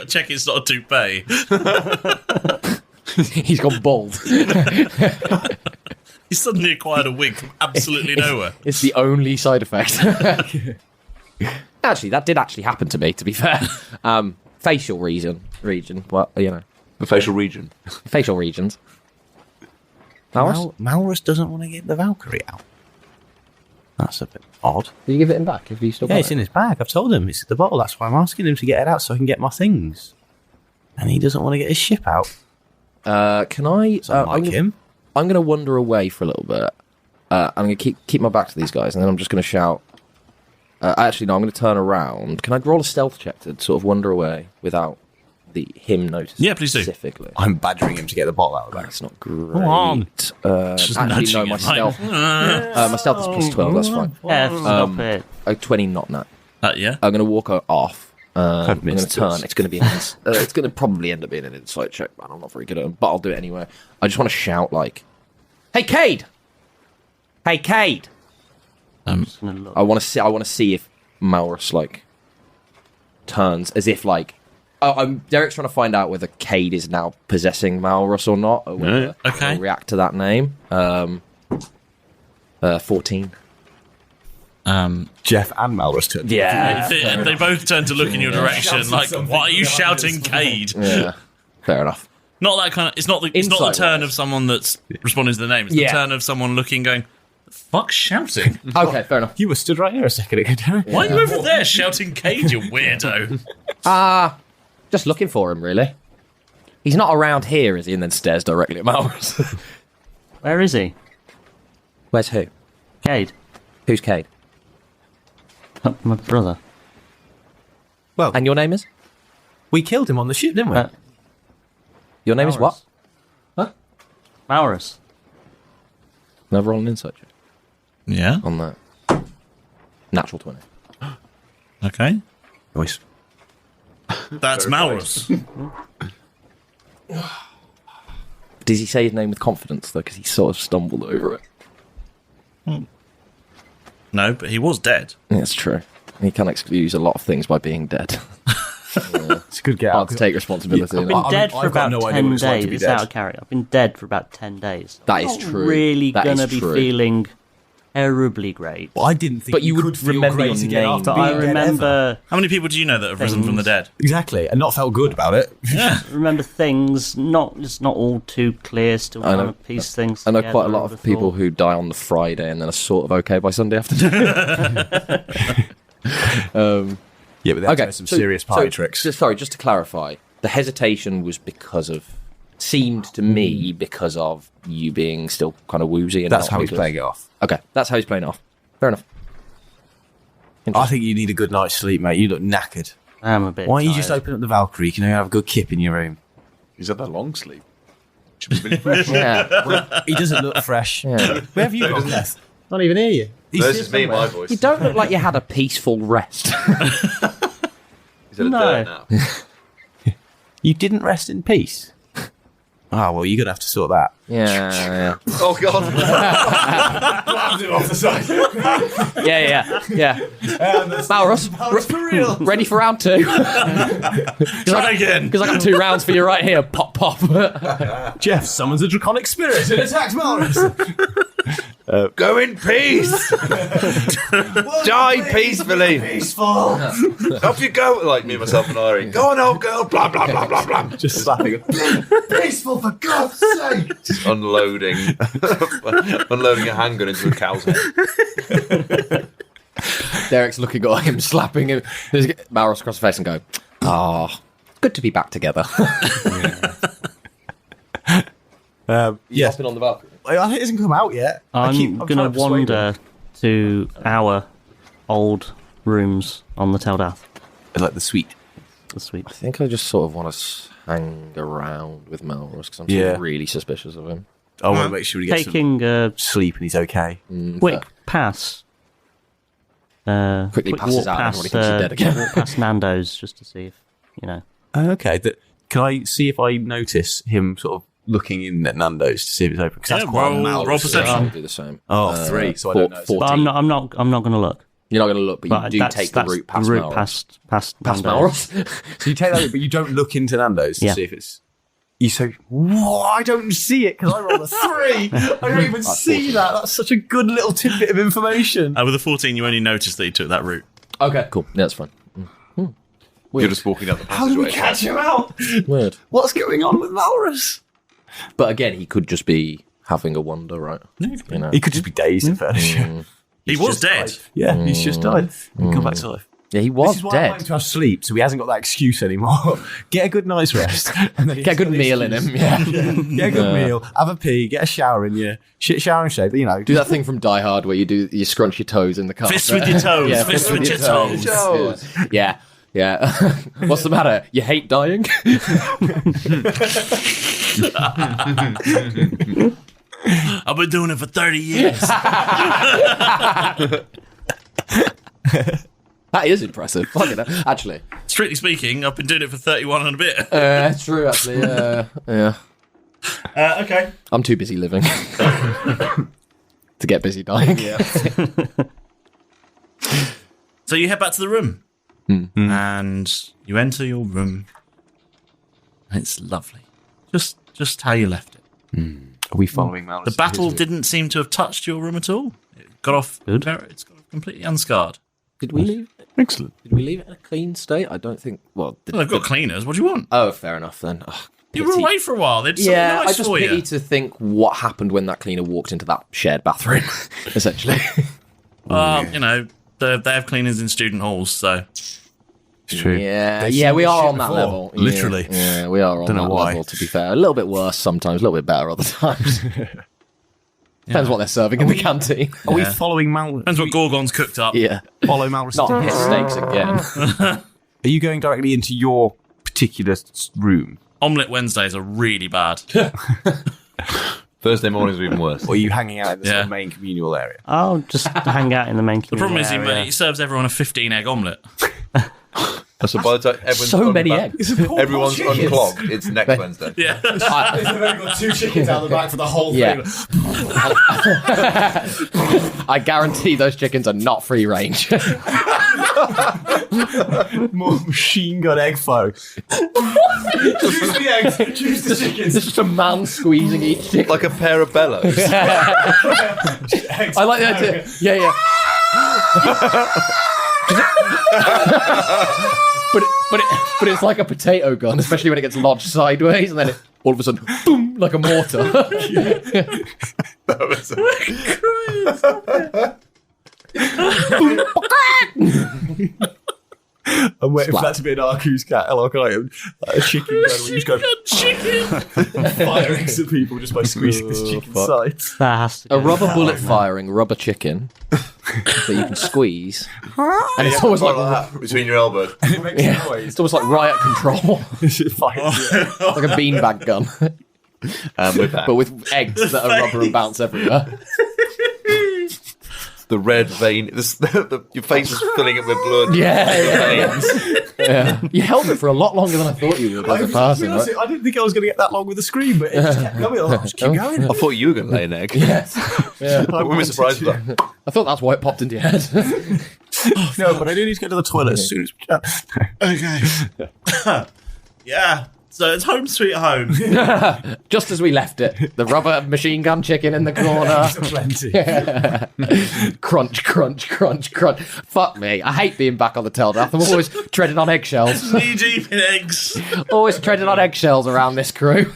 S11: check it's not a toupee.
S9: He's gone bald.
S11: He suddenly acquired a wig from absolutely nowhere.
S9: It's the only side effect. Actually, that did actually happen to me, to be fair. Facial region. Well,
S10: the facial region.
S9: Facial regions.
S12: Malrus doesn't want to get the Valkyrie out. That's a bit odd.
S9: Did you give it him back? Have you still got
S12: it's in his bag. I've told him it's at the bottle. That's why I'm asking him to get it out so I can get my things. And he doesn't want to get his ship out.
S9: Can I?
S12: him.
S9: I'm going to wander away for a little bit. I'm going to keep my back to these guys, and then I'm just going to shout. Actually, no, I'm going to turn around. Can I roll a stealth check to sort of wander away without him noticing?
S11: Yeah, please do.
S9: Specifically.
S12: I'm badgering him to get the bottle out of the bag.
S9: That's not great.
S12: Come on.
S9: Actually, no, my stealth. My stealth is plus 12. That's fine.
S7: Yeah, stop it.
S9: 20, not that.
S11: Yeah.
S9: I'm going to walk off. I'm going to turn. It's going to be. It's going to probably end up being an insight check, man. I'm not very good at them, but I'll do it anyway. I just want to shout like, "Hey, Cade! Hey, Cade!" I want to see if Malrus like turns as if like. Derek's trying to find out whether Cade is now possessing Malrus or not. Or whether he'll react to that name. 14.
S12: Jeff and Malrus turned.
S9: Yeah,
S11: they both turn to look in your direction. Like, why are you shouting, Cade?
S9: Yeah, fair enough.
S11: Not that kind of. It's not the turn of someone that's responding to the name. It's the turn of someone looking, going, "The fuck's shouting?"
S9: Okay, fair enough.
S12: You were stood right here a second ago, Derek.
S11: Why are you over there shouting, Cade? You weirdo.
S9: Just looking for him, really. He's not around here, is he? And then stares directly at Malrus.
S7: Where is he?
S9: Where's who?
S7: Cade.
S9: Who's Cade?
S7: My brother.
S12: Well,
S9: and your name is?
S12: We killed him on the ship, didn't we?
S9: Your name is what?
S7: Huh? Malrus.
S9: Never roll an insight check.
S11: Yeah.
S9: On that. Natural 20.
S11: Okay.
S12: Nice.
S11: That's Malrus.
S9: Does he say his name with confidence, though? Because he sort of stumbled over it.
S11: No, but he was dead.
S9: Yeah, that's true. He can excuse a lot of things by being dead.
S12: It's a good get
S9: Hard to take responsibility.
S7: I've been dead for about 10 days. It's out of character. I've been dead for about 10 days.
S9: That is true.
S7: Really going to be feeling terribly great.
S12: Well, I didn't think
S9: but you would remember your name.
S12: After
S7: I remember.
S11: How many people do you know that have risen from the dead?
S12: Exactly, and not felt good about it.
S11: Yeah.
S7: Remember things, not all too clear, still trying to piece things
S9: together.
S7: I know
S9: quite a lot of people who die on the Friday and then are sort of okay by Sunday afternoon.
S12: Yeah, but that's some serious party tricks.
S9: Sorry, just to clarify, the hesitation was seemed to me because of you being still kind of woozy. And
S12: that's how he's playing it off.
S9: Okay, that's how he's playing it off. Fair enough.
S12: I think you need a good night's sleep, mate. You look knackered.
S7: I'm a bit
S12: Why don't you
S7: tired.
S12: just open up the Valkyrie? You can have a good kip in your room.
S10: He's had that long sleep. Should be really fresh.
S9: Yeah.
S12: Well, he doesn't look fresh.
S9: Yeah.
S12: Where have you gone, Keth? Can't even hear you.
S10: This is me, my voice.
S9: You don't look like you had a peaceful rest.
S10: He's at a dirt now.
S12: You didn't rest in peace? Oh, well, you're going to have to sort that.
S9: Yeah.
S10: Oh, God.
S12: off the side.
S9: Yeah. Malrus,
S12: for real.
S9: ready for round 2?
S11: Try again.
S9: Because I got 2 rounds for you right here. Pop.
S12: Jeff summons a draconic spirit and attacks Malrus.
S10: Go in peace. Die peacefully.
S12: Peaceful.
S10: Off you go. Like me, myself, and Irene. Go on, old girl. Blah, blah, blah, blah, blah.
S12: Just slapping him. Peaceful, for God's sake.
S10: Just unloading a handgun into a cow's head.
S9: Derek's looking at him, slapping him. Malrus across the face and go, good to be back together.
S12: Yes.
S9: Hopping on the Valkyrie.
S12: I think it hasn't come out yet.
S7: I'm going to wander to our old rooms on the Dath.
S12: Like the suite.
S7: The suite.
S9: I think I just sort of want to hang around with Malrus because I'm sort of really suspicious of him.
S12: I want to make sure he gets some sleep and he's okay.
S7: Quick pass.
S9: Quickly passes out and everybody thinks you're dead again.
S7: Walk past Nando's just to see if,
S12: Okay. Can I see if I notice him sort of looking in at Nando's to see if it's open? Because that's quite
S11: roll perception.
S9: I'll do the same.
S12: 3, so I don't know.
S9: 14.
S7: But I'm not going to look.
S9: You're not going to look, but you do take the route past Malrus.
S7: Past
S9: Malrus?
S12: So you take that route, but you don't look into Nando's to see if it's... You say, whoa, I don't see it because I rolled a 3. I don't even see that. That's such a good little tidbit of information.
S11: With a 14, you only noticed that he took that route.
S9: Okay, cool. Yeah, that's fine.
S10: You're just walking down the passageway.
S12: How did we catch him out?
S9: Weird.
S12: What's going on with Malrus?
S9: But again, he could just be having a wander, right?
S12: He could just be dazed in furniture.
S11: He was dead.
S12: Yeah, he's just died. Come back to life.
S9: Yeah, he was
S12: This is why
S9: dead.
S12: I like to have sleep, so he hasn't got that excuse anymore. Get a good night's rest. And then
S9: Get a good meal in him. Yeah.
S12: Get a good meal, have a pee, get a shower in you, shower and shave,
S9: Do that thing from Die Hard where you scrunch your toes in the car.
S11: Fist with your toes.
S9: Yeah,
S11: fist with your toes.
S9: Yeah. What's the matter? You hate dying?
S11: I've been doing it for 30 years.
S9: That is impressive. Actually.
S11: Strictly speaking, I've been doing it for 31 and a bit.
S9: True, actually. Yeah.
S11: Okay.
S9: I'm too busy living to get busy dying.
S11: Yeah. So you head back to the room. And you enter your room. And it's lovely. Just how you left it.
S12: Are we following Malrus?
S11: The battle didn't seem to have touched your room at all. It got off. It's got off completely unscarred.
S9: Did we leave it?
S12: Excellent.
S9: Did we leave it in a clean state? I don't think. Well,
S11: they've got cleaners. What do you want?
S9: Oh, fair enough then.
S11: You were away for a while. They did something nice
S9: I just
S11: for
S9: pity
S11: you.
S9: to think what happened when that cleaner walked into that shared bathroom, essentially.
S11: They have cleaners in student halls, so.
S12: It's true.
S9: Yeah, we are on that level.
S12: Literally.
S9: Yeah, we are on that level, to be fair. A little bit worse sometimes, a little bit better other times. Depends what they're serving in the canteen.
S12: Are we following Malrus?
S11: Depends what Gorgon's cooked up.
S9: Yeah.
S12: Follow Malrus.
S9: Not his steaks again.
S12: Are you going directly into your particular room?
S11: Omelette Wednesdays are really bad.
S10: Thursday mornings are even worse.
S12: Or are you hanging out in the sort of main communal area?
S7: I'll just hang out in the main
S11: The problem is
S7: area.
S11: he serves everyone a 15-egg omelette.
S10: So by the time everyone's
S9: So many eggs.
S10: Everyone's unclogged. It's next Wednesday.
S11: Yeah.
S12: They've only got 2 chickens out the back for the whole
S9: Yeah.
S12: thing.
S9: I guarantee those chickens are not free range.
S12: More machine gun egg fire. Choose the eggs, choose the chickens.
S9: It's just a man squeezing each chicken.
S10: Like a pair of bellows.
S9: I like the idea. Yeah. But it's like a potato gun, especially when it gets lodged sideways, and then it all of a sudden, boom, like a mortar.
S12: I'm waiting for that to be an Arcu's cat LOK item. Like a chicken gun where you just go firing some people just by squeezing this chicken's sides.
S9: A rubber bullet firing rubber chicken that you can squeeze. And it's almost like
S10: that between your elbows.
S12: And it makes noise.
S9: It's almost like riot control. Like a beanbag gun. But with eggs that are rubber and bounce everywhere.
S10: The red vein. Your face is filling it with blood.
S9: Yeah. Yeah. You held it for a lot longer than I thought you would as a person. Right?
S12: I didn't think I was going to get that long with the scream, but it just kept going. I just keep going.
S10: I thought you were going to lay an egg.
S9: Yes. Yeah.
S10: We were surprised with that.
S9: I thought that's why it popped into your head.
S12: No, but I do need to go to the toilet as soon as we can.
S11: Okay. Yeah. So it's home sweet home.
S9: Just as we left it. The rubber machine gun chicken in the corner.
S12: Plenty.
S9: Yeah. Crunch, crunch, crunch, crunch. Fuck me. I hate being back on the Teldrath. I'm always treading on eggshells.
S11: Knee deep in eggs.
S9: Always treading on eggshells around this crew.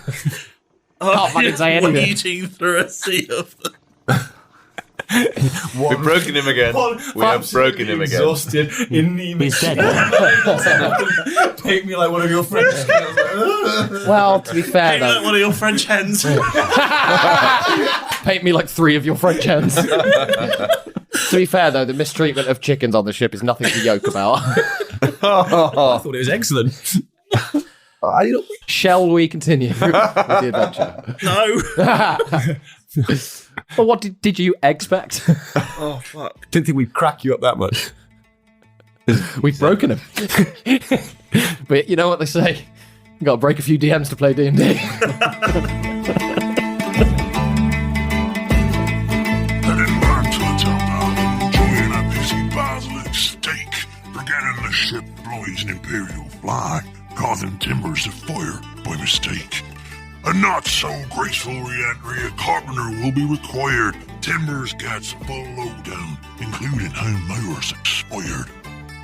S9: Can't fucking say anything.
S11: Eating through a sea of them.
S10: We've broken him again. We have broken him again.
S12: Exhausted in the
S5: He's dead.
S12: Paint me like one of your French.
S9: Well, to be fair,
S11: Like
S9: though.
S11: one of your French hens.
S9: Paint me like 3 of your French hens. To be fair, though, the mistreatment of chickens on the ship is nothing to yoke about.
S12: I thought it was excellent.
S9: Shall we continue with the adventure?
S11: No.
S9: Well, what did you expect?
S11: Oh, fuck.
S12: Didn't think we'd crack you up that much.
S9: We've broken him. But you know what they say? You got to break a few DMs to play D&D.
S14: Heading back to the Teldrath, enjoying a busy basilic steak, forgetting the ship flies an Imperial flag, causing timbers to fire by mistake. A not-so-graceful re-entry, a carpenter will be required. Timbers gets full lowdown, including how Malrus expired.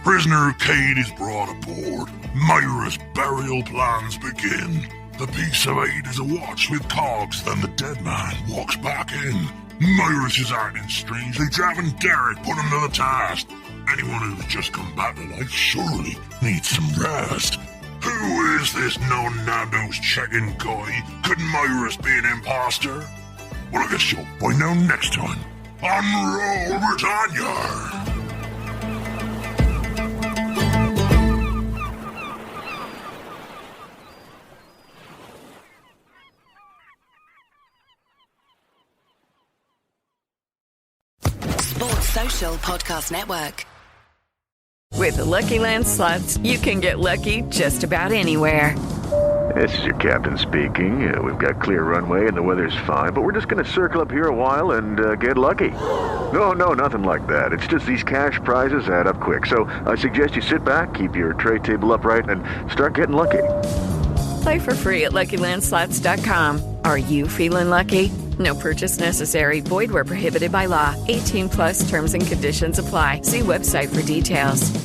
S14: Prisoner Cade is brought aboard. Malrus' burial plans begin. The piece of 8 is awash with cogs, then the dead man walks back in. Malrus is acting strangely, driving Derek put him to the task. Anyone who's just come back to life surely needs some rest. Who is this no-Nando's checking guy? Could Malrus be an imposter? Well, I guess you'll find out next time on Roll Britannia.
S15: Sports Social Podcast Network.
S16: With the Lucky Land Slots, you can get lucky just about anywhere.
S17: This is your captain speaking. We've got clear runway and the weather's fine, but we're just going to circle up here a while and get lucky. No, nothing like that. It's just these cash prizes add up quick. So I suggest you sit back, keep your tray table upright, and start getting lucky.
S16: Play for free at LuckyLandSlots.com. Are you feeling lucky? No purchase necessary. Void where prohibited by law. 18+ terms and conditions apply. See website for details.